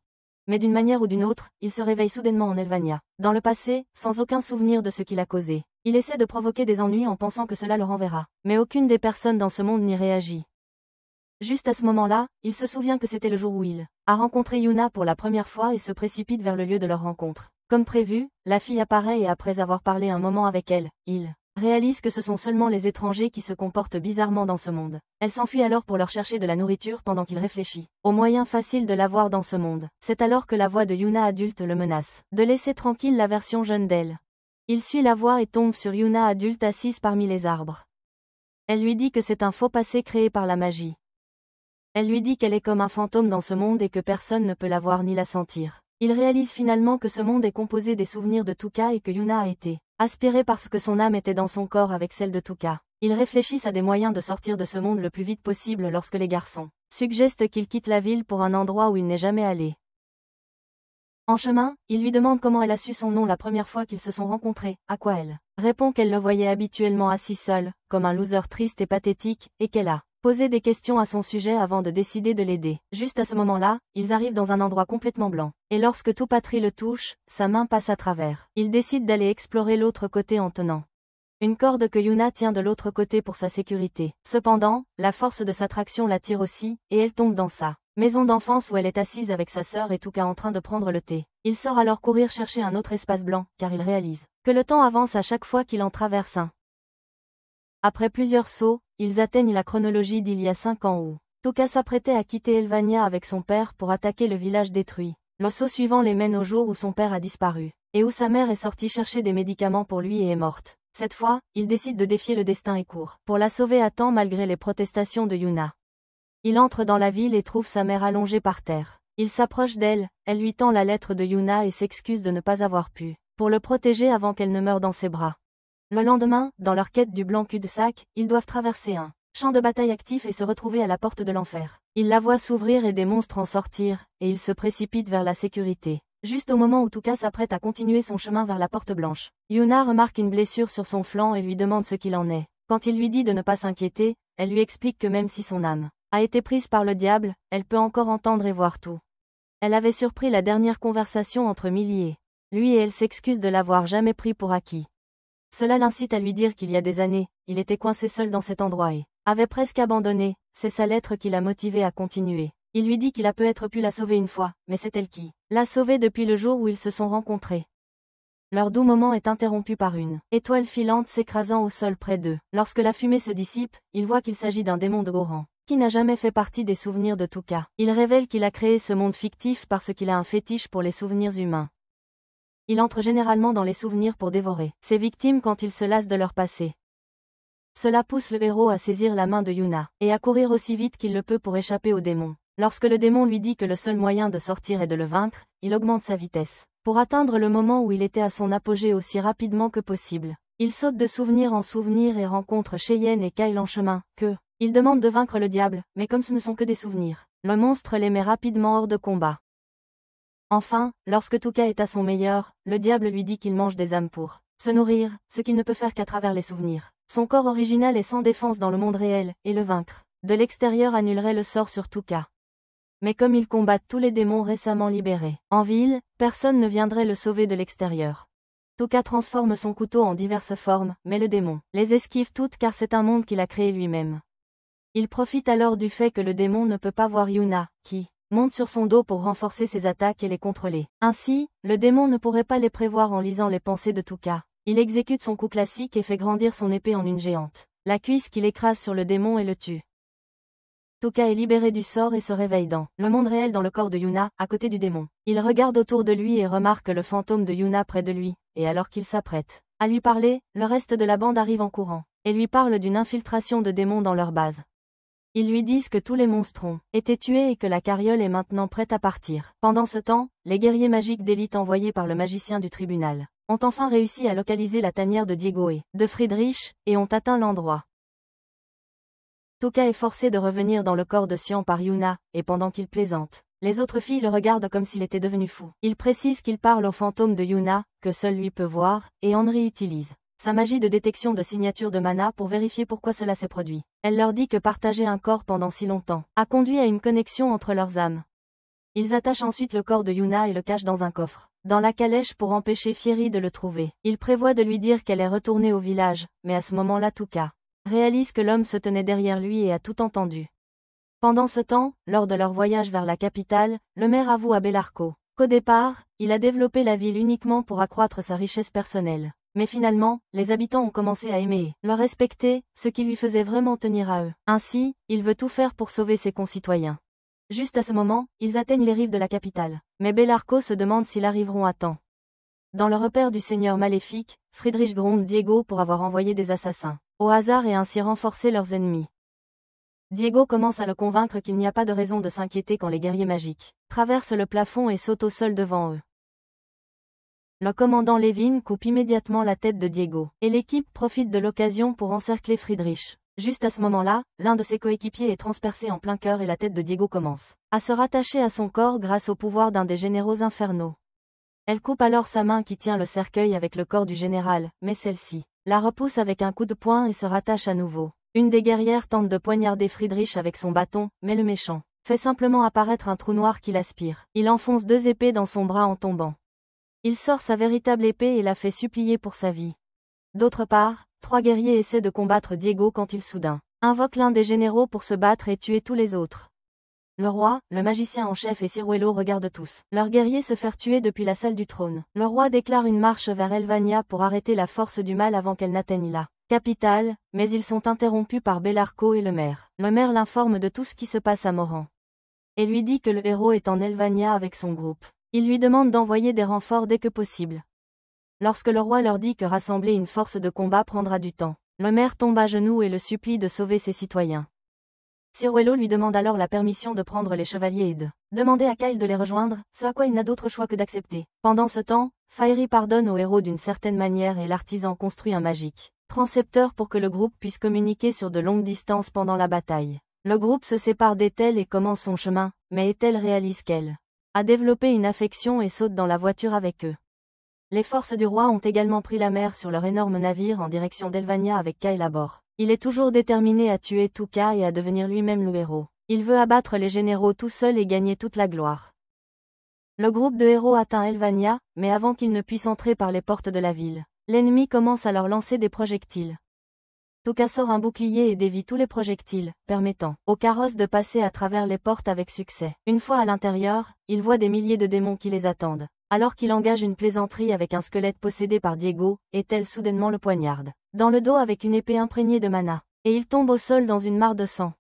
Mais d'une manière ou d'une autre, il se réveille soudainement en Elvania. Dans le passé, sans aucun souvenir de ce qu'il a causé. Il essaie de provoquer des ennuis en pensant que cela le renverra. Mais aucune des personnes dans ce monde n'y réagit. Juste à ce moment-là, il se souvient que c'était le jour où il a rencontré Yuna pour la première fois et se précipite vers le lieu de leur rencontre. Comme prévu, la fille apparaît et après avoir parlé un moment avec elle, il réalise que ce sont seulement les étrangers qui se comportent bizarrement dans ce monde. Elle s'enfuit alors pour leur chercher de la nourriture pendant qu'il réfléchit au moyen facile de l'avoir dans ce monde. C'est alors que la voix de Yuna adulte le menace de laisser tranquille la version jeune d'elle. Il suit la voix et tombe sur Yuna adulte assise parmi les arbres. Elle lui dit que c'est un faux passé créé par la magie. Elle lui dit qu'elle est comme un fantôme dans ce monde et que personne ne peut la voir ni la sentir. Il réalise finalement que ce monde est composé des souvenirs de Tuka et que Yuna a été aspirée parce que son âme était dans son corps avec celle de Tuka. Ils réfléchissent à des moyens de sortir de ce monde le plus vite possible lorsque les garçons suggèrent qu'il quitte la ville pour un endroit où il n'est jamais allé. En chemin, il lui demande comment elle a su son nom la première fois qu'ils se sont rencontrés, à quoi elle répond qu'elle le voyait habituellement assis seul, comme un loser triste et pathétique, et qu'elle a posé des questions à son sujet avant de décider de l'aider. Juste à ce moment-là, ils arrivent dans un endroit complètement blanc. Et lorsque Toupatri le touche, sa main passe à travers. Il décide d'aller explorer l'autre côté en tenant une corde que Yuna tient de l'autre côté pour sa sécurité. Cependant, la force de sa traction la tire aussi, et elle tombe dans sa maison d'enfance où elle est assise avec sa sœur et Tuka en train de prendre le thé. Il sort alors courir chercher un autre espace blanc, car il réalise que le temps avance à chaque fois qu'il en traverse un. Après plusieurs sauts, ils atteignent la chronologie d'il y a 5 ans où Tuka s'apprêtait à quitter Elvania avec son père pour attaquer le village détruit. Le saut suivant les mène au jour où son père a disparu, et où sa mère est sortie chercher des médicaments pour lui et est morte. Cette fois, il décide de défier le destin et court pour la sauver à temps malgré les protestations de Yuna. Il entre dans la ville et trouve sa mère allongée par terre. Il s'approche d'elle, elle lui tend la lettre de Yuna et s'excuse de ne pas avoir pu pour le protéger avant qu'elle ne meure dans ses bras. Le lendemain, dans leur quête du blanc cul-de-sac, ils doivent traverser un champ de bataille actif et se retrouver à la porte de l'enfer. Ils la voient s'ouvrir et des monstres en sortir, et ils se précipitent vers la sécurité. Juste au moment où Tuka s'apprête à continuer son chemin vers la porte blanche, Yuna remarque une blessure sur son flanc et lui demande ce qu'il en est. Quand il lui dit de ne pas s'inquiéter, elle lui explique que même si son âme a été prise par le diable, elle peut encore entendre et voir tout. Elle avait surpris la dernière conversation entre Millie et lui et elle s'excuse de l'avoir jamais pris pour acquis. Cela l'incite à lui dire qu'il y a des années, il était coincé seul dans cet endroit et avait presque abandonné. C'est sa lettre qui l'a motivé à continuer. Il lui dit qu'il a peut-être pu la sauver une fois, mais c'est elle qui l'a sauvée depuis le jour où ils se sont rencontrés. Leur doux moment est interrompu par une étoile filante s'écrasant au sol près d'eux. Lorsque la fumée se dissipe, il voit qu'il s'agit d'un démon de haut rang, qui n'a jamais fait partie des souvenirs de Tuka. Il révèle qu'il a créé ce monde fictif parce qu'il a un fétiche pour les souvenirs humains. Il entre généralement dans les souvenirs pour dévorer ses victimes quand il se lasse de leur passé. Cela pousse le héros à saisir la main de Yuna, et à courir aussi vite qu'il le peut pour échapper au démon. Lorsque le démon lui dit que le seul moyen de sortir est de le vaincre, il augmente sa vitesse. pour atteindre le moment où il était à son apogée aussi rapidement que possible. Il saute de souvenir en souvenir et rencontre Cheyenne et Kyle en chemin, il demande de vaincre le diable, mais comme ce ne sont que des souvenirs, le monstre les met rapidement hors de combat. Enfin, lorsque Tuka est à son meilleur, le diable lui dit qu'il mange des âmes pour se nourrir, ce qu'il ne peut faire qu'à travers les souvenirs. Son corps original est sans défense dans le monde réel, et le vaincre de l'extérieur annulerait le sort sur Tuka. Mais comme il combat tous les démons récemment libérés en ville, personne ne viendrait le sauver de l'extérieur. Tuka transforme son couteau en diverses formes, mais le démon les esquive toutes car c'est un monde qu'il a créé lui-même. Il profite alors du fait que le démon ne peut pas voir Yuna, qui monte sur son dos pour renforcer ses attaques et les contrôler. Ainsi, le démon ne pourrait pas les prévoir en lisant les pensées de Tuka. Il exécute son coup classique et fait grandir son épée en une géante. La cuisse qu'il écrase sur le démon et le tue. Tuka est libéré du sort et se réveille dans le monde réel dans le corps de Yuna, à côté du démon. Il regarde autour de lui et remarque le fantôme de Yuna près de lui, et alors qu'il s'apprête à lui parler, le reste de la bande arrive en courant, et lui parle d'une infiltration de démons dans leur base. Ils lui disent que tous les monstres ont été tués et que la carriole est maintenant prête à partir. Pendant ce temps, les guerriers magiques d'élite envoyés par le magicien du tribunal ont enfin réussi à localiser la tanière de Diego et de Friedrich, et ont atteint l'endroit. Tuka est forcé de revenir dans le corps de Xian par Yuna, et pendant qu'il plaisante, les autres filles le regardent comme s'il était devenu fou. Il précise qu'il parle au fantôme de Yuna, que seul lui peut voir, et Henry utilise sa magie de détection de signature de mana pour vérifier pourquoi cela s'est produit. Elle leur dit que partager un corps pendant si longtemps a conduit à une connexion entre leurs âmes. Ils attachent ensuite le corps de Yuna et le cachent dans un coffre dans la calèche pour empêcher Fieri de le trouver. Il prévoit de lui dire qu'elle est retournée au village, mais à ce moment-là Tuka réalise que l'homme se tenait derrière lui et a tout entendu. Pendant ce temps, lors de leur voyage vers la capitale, le maire avoue à Bellarco qu'au départ, il a développé la ville uniquement pour accroître sa richesse personnelle. Mais finalement, les habitants ont commencé à aimer et le respecter, ce qui lui faisait vraiment tenir à eux. Ainsi, il veut tout faire pour sauver ses concitoyens. Juste à ce moment, ils atteignent les rives de la capitale. Mais Bellarco se demande s'ils arriveront à temps. Dans le repère du seigneur maléfique, Friedrich gronde Diego pour avoir envoyé des assassins au hasard et ainsi renforcer leurs ennemis. Diego commence à le convaincre qu'il n'y a pas de raison de s'inquiéter quand les guerriers magiques traversent le plafond et sautent au sol devant eux. Le commandant Levin coupe immédiatement la tête de Diego, et l'équipe profite de l'occasion pour encercler Friedrich. Juste à ce moment-là, l'un de ses coéquipiers est transpercé en plein cœur et la tête de Diego commence à se rattacher à son corps grâce au pouvoir d'un des généraux infernaux. Elle coupe alors sa main qui tient le cercueil avec le corps du général, mais celle-ci la repousse avec un coup de poing et se rattache à nouveau. Une des guerrières tente de poignarder Friedrich avec son bâton, mais le méchant fait simplement apparaître un trou noir qui l'aspire. Il enfonce 2 épées dans son bras en tombant. Il sort sa véritable épée et la fait supplier pour sa vie. D'autre part, 3 guerriers essaient de combattre Diego quand il soudain invoque l'un des généraux pour se battre et tuer tous les autres. Le roi, le magicien en chef et Ciruelo regardent tous leurs guerriers se faire tuer depuis la salle du trône. Le roi déclare une marche vers Elvania pour arrêter la force du mal avant qu'elle n'atteigne la capitale, mais ils sont interrompus par Bellarco et le maire. Le maire l'informe de tout ce qui se passe à Moran et lui dit que le héros est en Elvania avec son groupe. Il lui demande d'envoyer des renforts dès que possible. Lorsque le roi leur dit que rassembler une force de combat prendra du temps, le maire tombe à genoux et le supplie de sauver ses citoyens. Ciruelo lui demande alors la permission de prendre les chevaliers et de demander à Kyle de les rejoindre, ce à quoi il n'a d'autre choix que d'accepter. Pendant ce temps, Fiery pardonne au héros d'une certaine manière et l'artisan construit un magique transcepteur pour que le groupe puisse communiquer sur de longues distances pendant la bataille. Le groupe se sépare d'Ethel et commence son chemin, mais Ethel réalise qu'elle a développé une affection et saute dans la voiture avec eux. Les forces du roi ont également pris la mer sur leur énorme navire en direction d'Elvania avec Kyle à bord. Il est toujours déterminé à tuer Tuka et à devenir lui-même le héros. Il veut abattre les généraux tout seul et gagner toute la gloire. Le groupe de héros atteint Elvania, mais avant qu'ils ne puissent entrer par les portes de la ville, l'ennemi commence à leur lancer des projectiles. Tuka sort un bouclier et dévie tous les projectiles, permettant au carrosse de passer à travers les portes avec succès. Une fois à l'intérieur, il voit des milliers de démons qui les attendent. Alors qu'il engage une plaisanterie avec un squelette possédé par Diego, Ethel soudainement le poignarde dans le dos avec une épée imprégnée de mana, et il tombe au sol dans une mare de sang.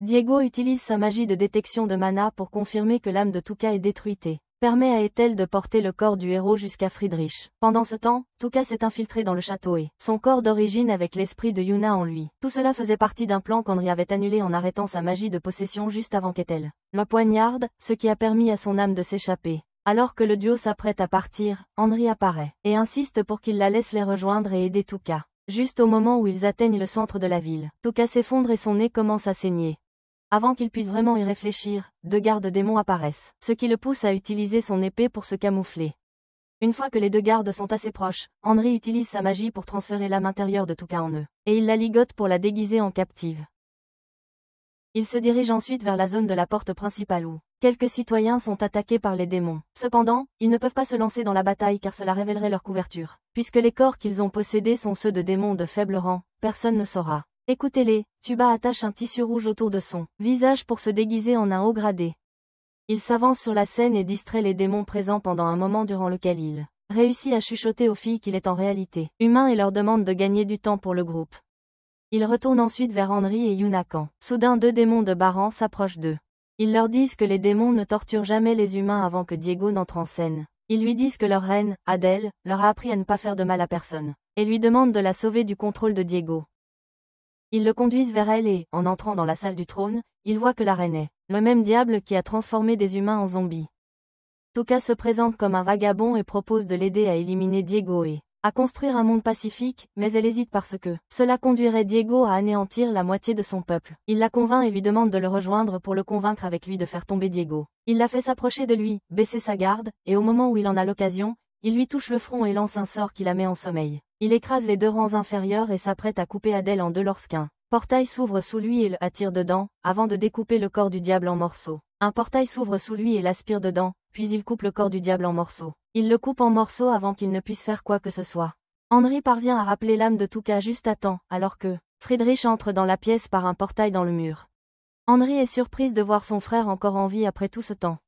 Diego utilise sa magie de détection de mana pour confirmer que l'âme de Tuka est détruite et permet à Ethel de porter le corps du héros jusqu'à Friedrich. Pendant ce temps, Tuka s'est infiltré dans le château et son corps d'origine avec l'esprit de Yuna en lui. Tout cela faisait partie d'un plan qu'Henry avait annulé en arrêtant sa magie de possession juste avant qu'Ethel le poignarde, ce qui a permis à son âme de s'échapper. Alors que le duo s'apprête à partir, Henry apparaît, et insiste pour qu'il la laisse les rejoindre et aider Tuka. Juste au moment où ils atteignent le centre de la ville, Tuka s'effondre et son nez commence à saigner. Avant qu'il puisse vraiment y réfléchir, 2 gardes démons apparaissent, ce qui le pousse à utiliser son épée pour se camoufler. Une fois que les 2 gardes sont assez proches, Henry utilise sa magie pour transférer l'âme intérieure de Tuka en eux, et il la ligote pour la déguiser en captive. Il se dirige ensuite vers la zone de la porte principale où quelques citoyens sont attaqués par les démons. Cependant, ils ne peuvent pas se lancer dans la bataille car cela révélerait leur couverture. Puisque les corps qu'ils ont possédés sont ceux de démons de faible rang, personne ne saura. Écoutez-les, Tuba attache un tissu rouge autour de son visage pour se déguiser en un haut gradé. Il s'avance sur la scène et distrait les démons présents pendant un moment durant lequel il réussit à chuchoter aux filles qu'il est en réalité humain et leur demande de gagner du temps pour le groupe. Il retourne ensuite vers Henry et Yuna quand soudain 2 démons de Baran s'approchent d'eux. Ils leur disent que les démons ne torturent jamais les humains avant que Diego n'entre en scène. Ils lui disent que leur reine, Adele, leur a appris à ne pas faire de mal à personne, et lui demandent de la sauver du contrôle de Diego. Ils le conduisent vers elle et, en entrant dans la salle du trône, ils voient que la reine est le même diable qui a transformé des humains en zombies. Tuka se présente comme un vagabond et propose de l'aider à éliminer Diego et à construire un monde pacifique, mais elle hésite parce que cela conduirait Diego à anéantir la moitié de son peuple. Il la convainc et lui demande de le rejoindre pour le convaincre avec lui de faire tomber Diego. Il la fait s'approcher de lui, baisser sa garde, et au moment où il en a l'occasion, il lui touche le front et lance un sort qui la met en sommeil. Il écrase les 2 rangs inférieurs et s'apprête à couper Adele en 2 lorsqu'un portail s'ouvre sous lui et le attire dedans, avant de découper le corps du diable en morceaux. Un portail s'ouvre sous lui et l'aspire dedans, puis il coupe le corps du diable en morceaux. Il le coupe en morceaux avant qu'il ne puisse faire quoi que ce soit. Henry parvient à rappeler l'âme de Tuka juste à temps, alors que Friedrich entre dans la pièce par un portail dans le mur. Henry est surprise de voir son frère encore en vie après tout ce temps.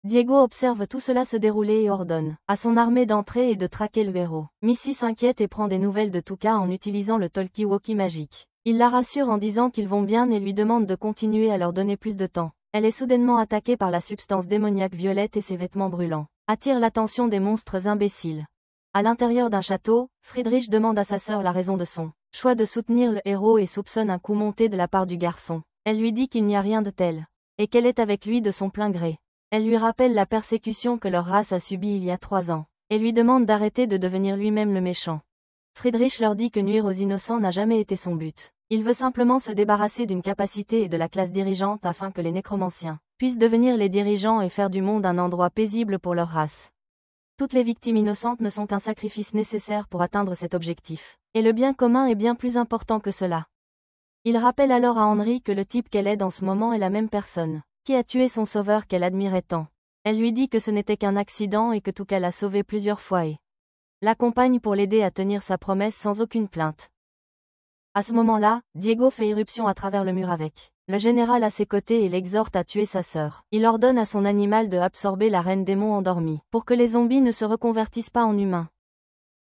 Diego observe tout cela se dérouler et ordonne à son armée d'entrer et de traquer le héros. Missy s'inquiète et prend des nouvelles de Tuka en utilisant le talkie-walkie magique. Il la rassure en disant qu'ils vont bien et lui demande de continuer à leur donner plus de temps. Elle est soudainement attaquée par la substance démoniaque violette et ses vêtements brûlants attirent l'attention des monstres imbéciles. À l'intérieur d'un château, Friedrich demande à sa sœur la raison de son choix de soutenir le héros et soupçonne un coup monté de la part du garçon. Elle lui dit qu'il n'y a rien de tel, et qu'elle est avec lui de son plein gré. Elle lui rappelle la persécution que leur race a subie il y a 3 ans, et lui demande d'arrêter de devenir lui-même le méchant. Friedrich leur dit que nuire aux innocents n'a jamais été son but. Il veut simplement se débarrasser d'une capacité et de la classe dirigeante afin que les nécromanciens puissent devenir les dirigeants et faire du monde un endroit paisible pour leur race. Toutes les victimes innocentes ne sont qu'un sacrifice nécessaire pour atteindre cet objectif. Et le bien commun est bien plus important que cela. Il rappelle alors à Henry que le type qu'elle aide en ce moment est la même personne qui a tué son sauveur qu'elle admirait tant. Elle lui dit que ce n'était qu'un accident et que Tuka l'a sauvé plusieurs fois et l'accompagne pour l'aider à tenir sa promesse sans aucune plainte. À ce moment-là, Diego fait irruption à travers le mur avec le général à ses côtés et l'exhorte à tuer sa sœur. Il ordonne à son animal de absorber la reine démon endormie, pour que les zombies ne se reconvertissent pas en humains.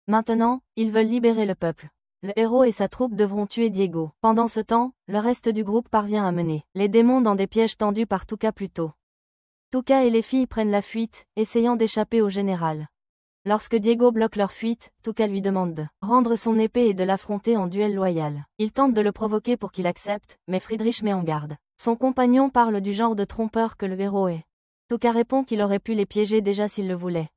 Maintenant, ils veulent libérer le peuple. Le héros et sa troupe devront tuer Diego. Pendant ce temps, le reste du groupe parvient à mener les démons dans des pièges tendus par Tuka plus tôt. Tuka et les filles prennent la fuite, essayant d'échapper au général. Lorsque Diego bloque leur fuite, Tuka lui demande de rendre son épée et de l'affronter en duel loyal. Il tente de le provoquer pour qu'il accepte, mais Friedrich met en garde. Son compagnon parle du genre de trompeur que le héros est. Tuka répond qu'il aurait pu les piéger déjà s'il le voulait.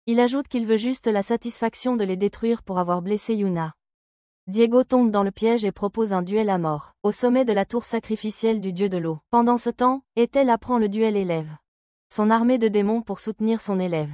Il ajoute qu'il veut juste la satisfaction de les détruire pour avoir blessé Yuna. Diego tombe dans le piège et propose un duel à mort, au sommet de la tour sacrificielle du dieu de l'eau. Pendant ce temps, Ethel apprend le duel élève son armée de démons pour soutenir son élève.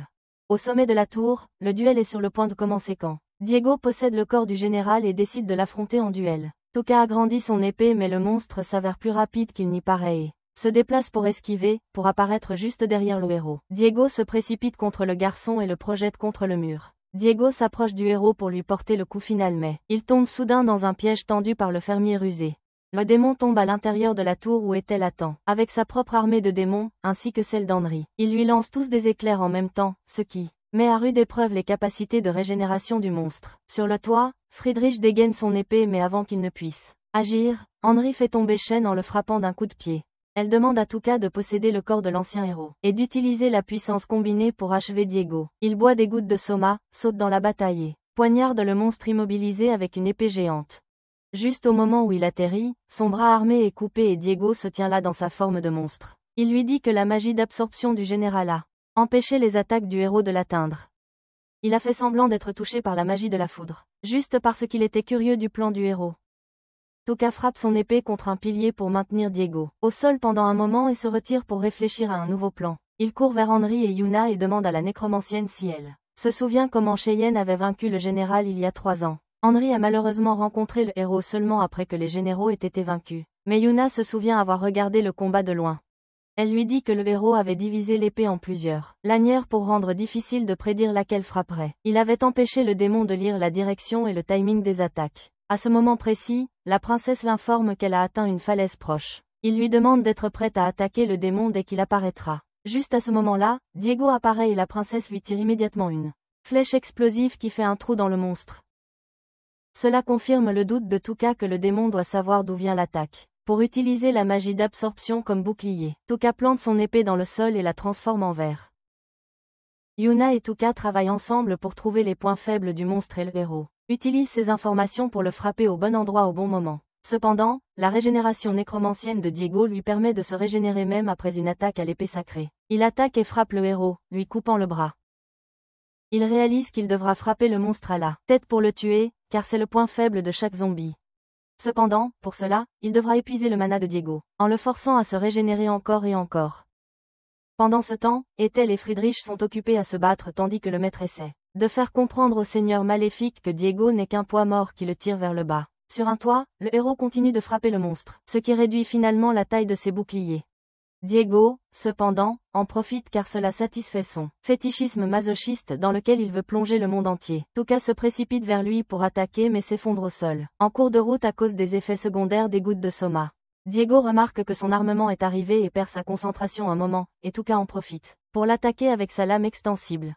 Au sommet de la tour, le duel est sur le point de commencer quand Diego possède le corps du général et décide de l'affronter en duel. Tuka agrandit son épée mais le monstre s'avère plus rapide qu'il n'y paraît et se déplace pour esquiver, pour apparaître juste derrière le héros. Diego se précipite contre le garçon et le projette contre le mur. Diego s'approche du héros pour lui porter le coup final mais il tombe soudain dans un piège tendu par le fermier rusé. Le démon tombe à l'intérieur de la tour où Ethel attend, avec sa propre armée de démons, ainsi que celle d'Henry. Ils lui lancent tous des éclairs en même temps, ce qui met à rude épreuve les capacités de régénération du monstre. Sur le toit, Friedrich dégaine son épée mais avant qu'il ne puisse agir, Henry fait tomber Shen en le frappant d'un coup de pied. Elle demande à Tuka de posséder le corps de l'ancien héros, et d'utiliser la puissance combinée pour achever Diego. Il boit des gouttes de soma, saute dans la bataille et poignarde le monstre immobilisé avec une épée géante. Juste au moment où il atterrit, son bras armé est coupé et Diego se tient là dans sa forme de monstre. Il lui dit que la magie d'absorption du général a empêcher les attaques du héros de l'atteindre. Il a fait semblant d'être touché par la magie de la foudre, juste parce qu'il était curieux du plan du héros. Tuka frappe son épée contre un pilier pour maintenir Diego au sol pendant un moment et se retire pour réfléchir à un nouveau plan. Il court vers Henry et Yuna et demande à la nécromancienne si elle se souvient comment Cheyenne avait vaincu le général il y a 3 ans. Henry a malheureusement rencontré le héros seulement après que les généraux aient été vaincus, mais Yuna se souvient avoir regardé le combat de loin. Elle lui dit que le héros avait divisé l'épée en plusieurs lanières pour rendre difficile de prédire laquelle frapperait. Il avait empêché le démon de lire la direction et le timing des attaques. À ce moment précis, la princesse l'informe qu'elle a atteint une falaise proche. Il lui demande d'être prête à attaquer le démon dès qu'il apparaîtra. Juste à ce moment-là, Diego apparaît et la princesse lui tire immédiatement une flèche explosive qui fait un trou dans le monstre. Cela confirme le doute de Tuka que le démon doit savoir d'où vient l'attaque. Pour utiliser la magie d'absorption comme bouclier, Tuka plante son épée dans le sol et la transforme en verre. Yuna et Tuka travaillent ensemble pour trouver les points faibles du monstre et le héros utilise ces informations pour le frapper au bon endroit au bon moment. Cependant, la régénération nécromancienne de Diego lui permet de se régénérer même après une attaque à l'épée sacrée. Il attaque et frappe le héros, lui coupant le bras. Il réalise qu'il devra frapper le monstre à la tête pour le tuer, car c'est le point faible de chaque zombie. Cependant, pour cela, il devra épuiser le mana de Diego, en le forçant à se régénérer encore et encore. Pendant ce temps, Ethel et Friedrich sont occupés à se battre tandis que le maître essaie de faire comprendre au seigneur maléfique que Diego n'est qu'un poids mort qui le tire vers le bas. Sur un toit, le héros continue de frapper le monstre, ce qui réduit finalement la taille de ses boucliers. Diego, cependant, en profite car cela satisfait son fétichisme masochiste dans lequel il veut plonger le monde entier. Tuka se précipite vers lui pour attaquer mais s'effondre au sol, en cours de route à cause des effets secondaires des gouttes de soma. Diego remarque que son armement est arrivé et perd sa concentration un moment, et Tuka en profite pour l'attaquer avec sa lame extensible.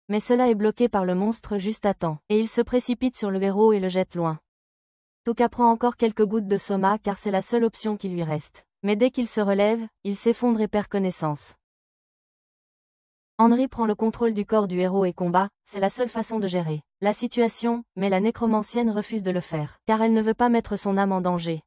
Mais cela est bloqué par le monstre juste à temps, et il se précipite sur le héros et le jette loin. Tuka prend encore quelques gouttes de soma car c'est la seule option qui lui reste. Mais dès qu'il se relève, il s'effondre et perd connaissance. Henry prend le contrôle du corps du héros et combat, c'est la seule façon de gérer la situation, mais la nécromancienne refuse de le faire, car elle ne veut pas mettre son âme en danger.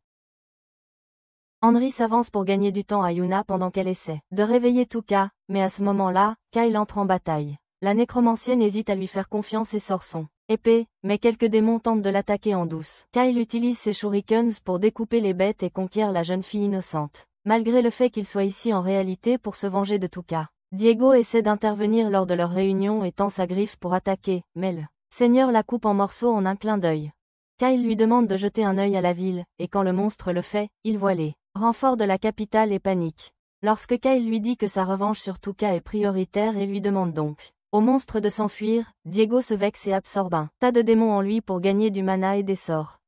Henry s'avance pour gagner du temps à Yuna pendant qu'elle essaie de réveiller Tuka, mais à ce moment-là, Kyle entre en bataille. La nécromancienne hésite à lui faire confiance et sort son épée, mais quelques démons tentent de l'attaquer en douce. Kyle utilise ses shurikens pour découper les bêtes et conquiert la jeune fille innocente. Malgré le fait qu'il soit ici en réalité pour se venger de Tuka, Diego essaie d'intervenir lors de leur réunion et tend sa griffe pour attaquer, mais le seigneur la coupe en morceaux en un clin d'œil. Kyle lui demande de jeter un œil à la ville, et quand le monstre le fait, il voit les renforts de la capitale et panique. Lorsque Kyle lui dit que sa revanche sur Tuka est prioritaire et lui demande donc au monstre de s'enfuir, Diego se vexe et absorbe un tas de démons en lui pour gagner du mana et des sorts.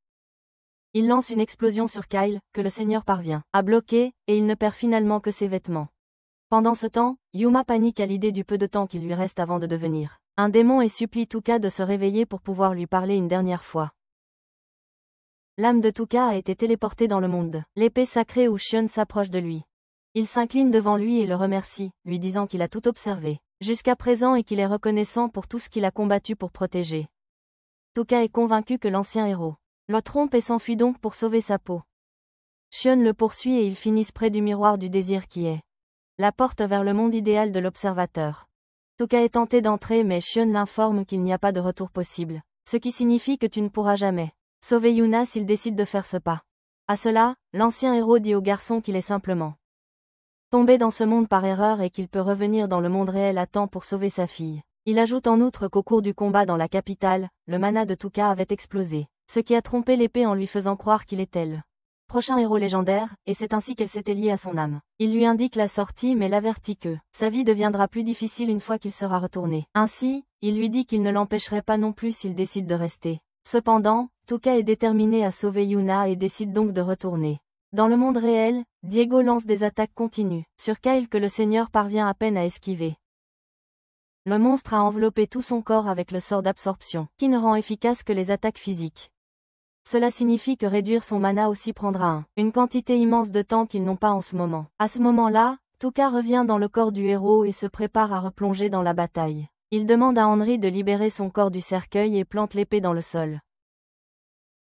Il lance une explosion sur Kyle, que le seigneur parvient à bloquer, et il ne perd finalement que ses vêtements. Pendant ce temps, Yuma panique à l'idée du peu de temps qu'il lui reste avant de devenir un démon et supplie Tuka de se réveiller pour pouvoir lui parler une dernière fois. L'âme de Tuka a été téléportée dans le monde. L'épée sacrée où Shion s'approche de lui. Il s'incline devant lui et le remercie, lui disant qu'il a tout observé jusqu'à présent et qu'il est reconnaissant pour tout ce qu'il a combattu pour protéger. Tuka est convaincu que l'ancien héros le trompe et s'enfuit donc pour sauver sa peau. Shion le poursuit et ils finissent près du miroir du désir qui est la porte vers le monde idéal de l'observateur. Tuka est tenté d'entrer mais Shion l'informe qu'il n'y a pas de retour possible, ce qui signifie que tu ne pourras jamais sauver Yuna s'il décide de faire ce pas. À cela, l'ancien héros dit au garçon qu'il est simplement tombé dans ce monde par erreur et qu'il peut revenir dans le monde réel à temps pour sauver sa fille. Il ajoute en outre qu'au cours du combat dans la capitale, le mana de Tuka avait explosé, ce qui a trompé l'épée en lui faisant croire qu'il était le prochain héros légendaire, et c'est ainsi qu'elle s'était liée à son âme. Il lui indique la sortie mais l'avertit que sa vie deviendra plus difficile une fois qu'il sera retourné. Ainsi, il lui dit qu'il ne l'empêcherait pas non plus s'il décide de rester. Cependant, Tuka est déterminé à sauver Yuna et décide donc de retourner. Dans le monde réel, Diego lance des attaques continues sur Kyle que le seigneur parvient à peine à esquiver. Le monstre a enveloppé tout son corps avec le sort d'absorption, qui ne rend efficace que les attaques physiques. Cela signifie que réduire son mana aussi prendra une quantité immense de temps qu'ils n'ont pas en ce moment. À ce moment-là, Tuka revient dans le corps du héros et se prépare à replonger dans la bataille. Il demande à Henry de libérer son corps du cercueil et plante l'épée dans le sol.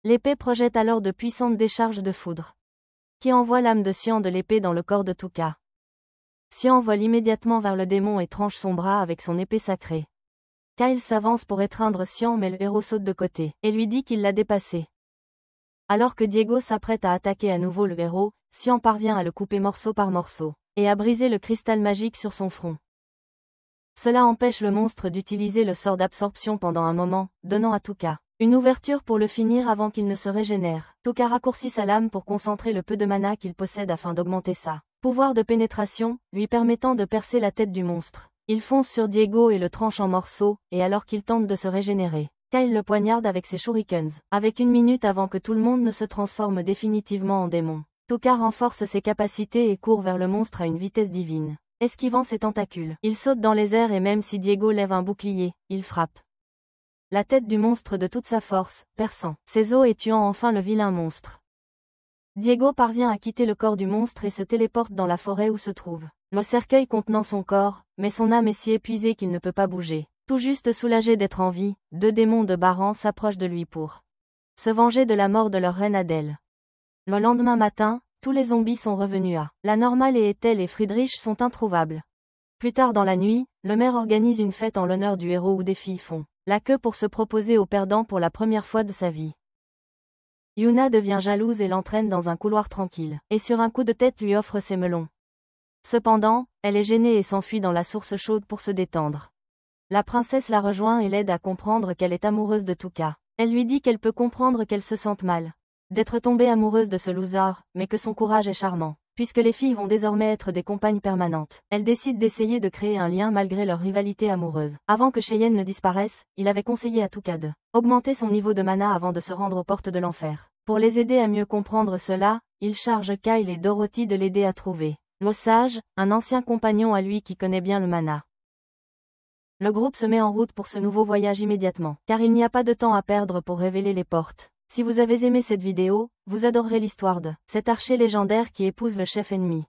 L'épée projette alors de puissantes décharges de foudre, qui envoient l'âme de Xian de l'épée dans le corps de Tuka. Xian vole immédiatement vers le démon et tranche son bras avec son épée sacrée. Kyle s'avance pour étreindre Xian mais le héros saute de côté, et lui dit qu'il l'a dépassé. Alors que Diego s'apprête à attaquer à nouveau le héros, Xian parvient à le couper morceau par morceau, et à briser le cristal magique sur son front. Cela empêche le monstre d'utiliser le sort d'absorption pendant un moment, donnant à Tuka une ouverture pour le finir avant qu'il ne se régénère. Tuka raccourcit sa lame pour concentrer le peu de mana qu'il possède afin d'augmenter sa pouvoir de pénétration, lui permettant de percer la tête du monstre. Il fonce sur Diego et le tranche en morceaux, et alors qu'il tente de se régénérer, Kyle le poignarde avec ses shurikens. Avec 1 minute avant que tout le monde ne se transforme définitivement en démon, Tuka renforce ses capacités et court vers le monstre à une vitesse divine. Esquivant ses tentacules, il saute dans les airs et même si Diego lève un bouclier, il frappe la tête du monstre de toute sa force, perçant ses os et tuant enfin le vilain monstre. Diego parvient à quitter le corps du monstre et se téléporte dans la forêt où se trouve le cercueil contenant son corps, mais son âme est si épuisée qu'il ne peut pas bouger. Tout juste soulagé d'être en vie, 2 démons de Baran s'approchent de lui pour se venger de la mort de leur reine Adèle. Le lendemain matin, tous les zombies sont revenus à la normale et Ethel et Friedrich sont introuvables. Plus tard dans la nuit, le maire organise une fête en l'honneur du héros où des filles font la queue pour se proposer au perdant pour la première fois de sa vie. Yuna devient jalouse et l'entraîne dans un couloir tranquille, et sur un coup de tête lui offre ses melons. Cependant, elle est gênée et s'enfuit dans la source chaude pour se détendre. La princesse la rejoint et l'aide à comprendre qu'elle est amoureuse de Tuka. Elle lui dit qu'elle peut comprendre qu'elle se sente mal d'être tombée amoureuse de ce loser, mais que son courage est charmant. Puisque les filles vont désormais être des compagnes permanentes, elle décide d'essayer de créer un lien malgré leur rivalité amoureuse. Avant que Cheyenne ne disparaisse, il avait conseillé à Tuka de augmenter son niveau de mana avant de se rendre aux portes de l'enfer. Pour les aider à mieux comprendre cela, il charge Kyle et Dorothy de l'aider à trouver le sage, un ancien compagnon à lui qui connaît bien le mana. Le groupe se met en route pour ce nouveau voyage immédiatement, car il n'y a pas de temps à perdre pour révéler les portes. Si vous avez aimé cette vidéo, vous adorerez l'histoire de cet archer légendaire qui épouse le chef ennemi.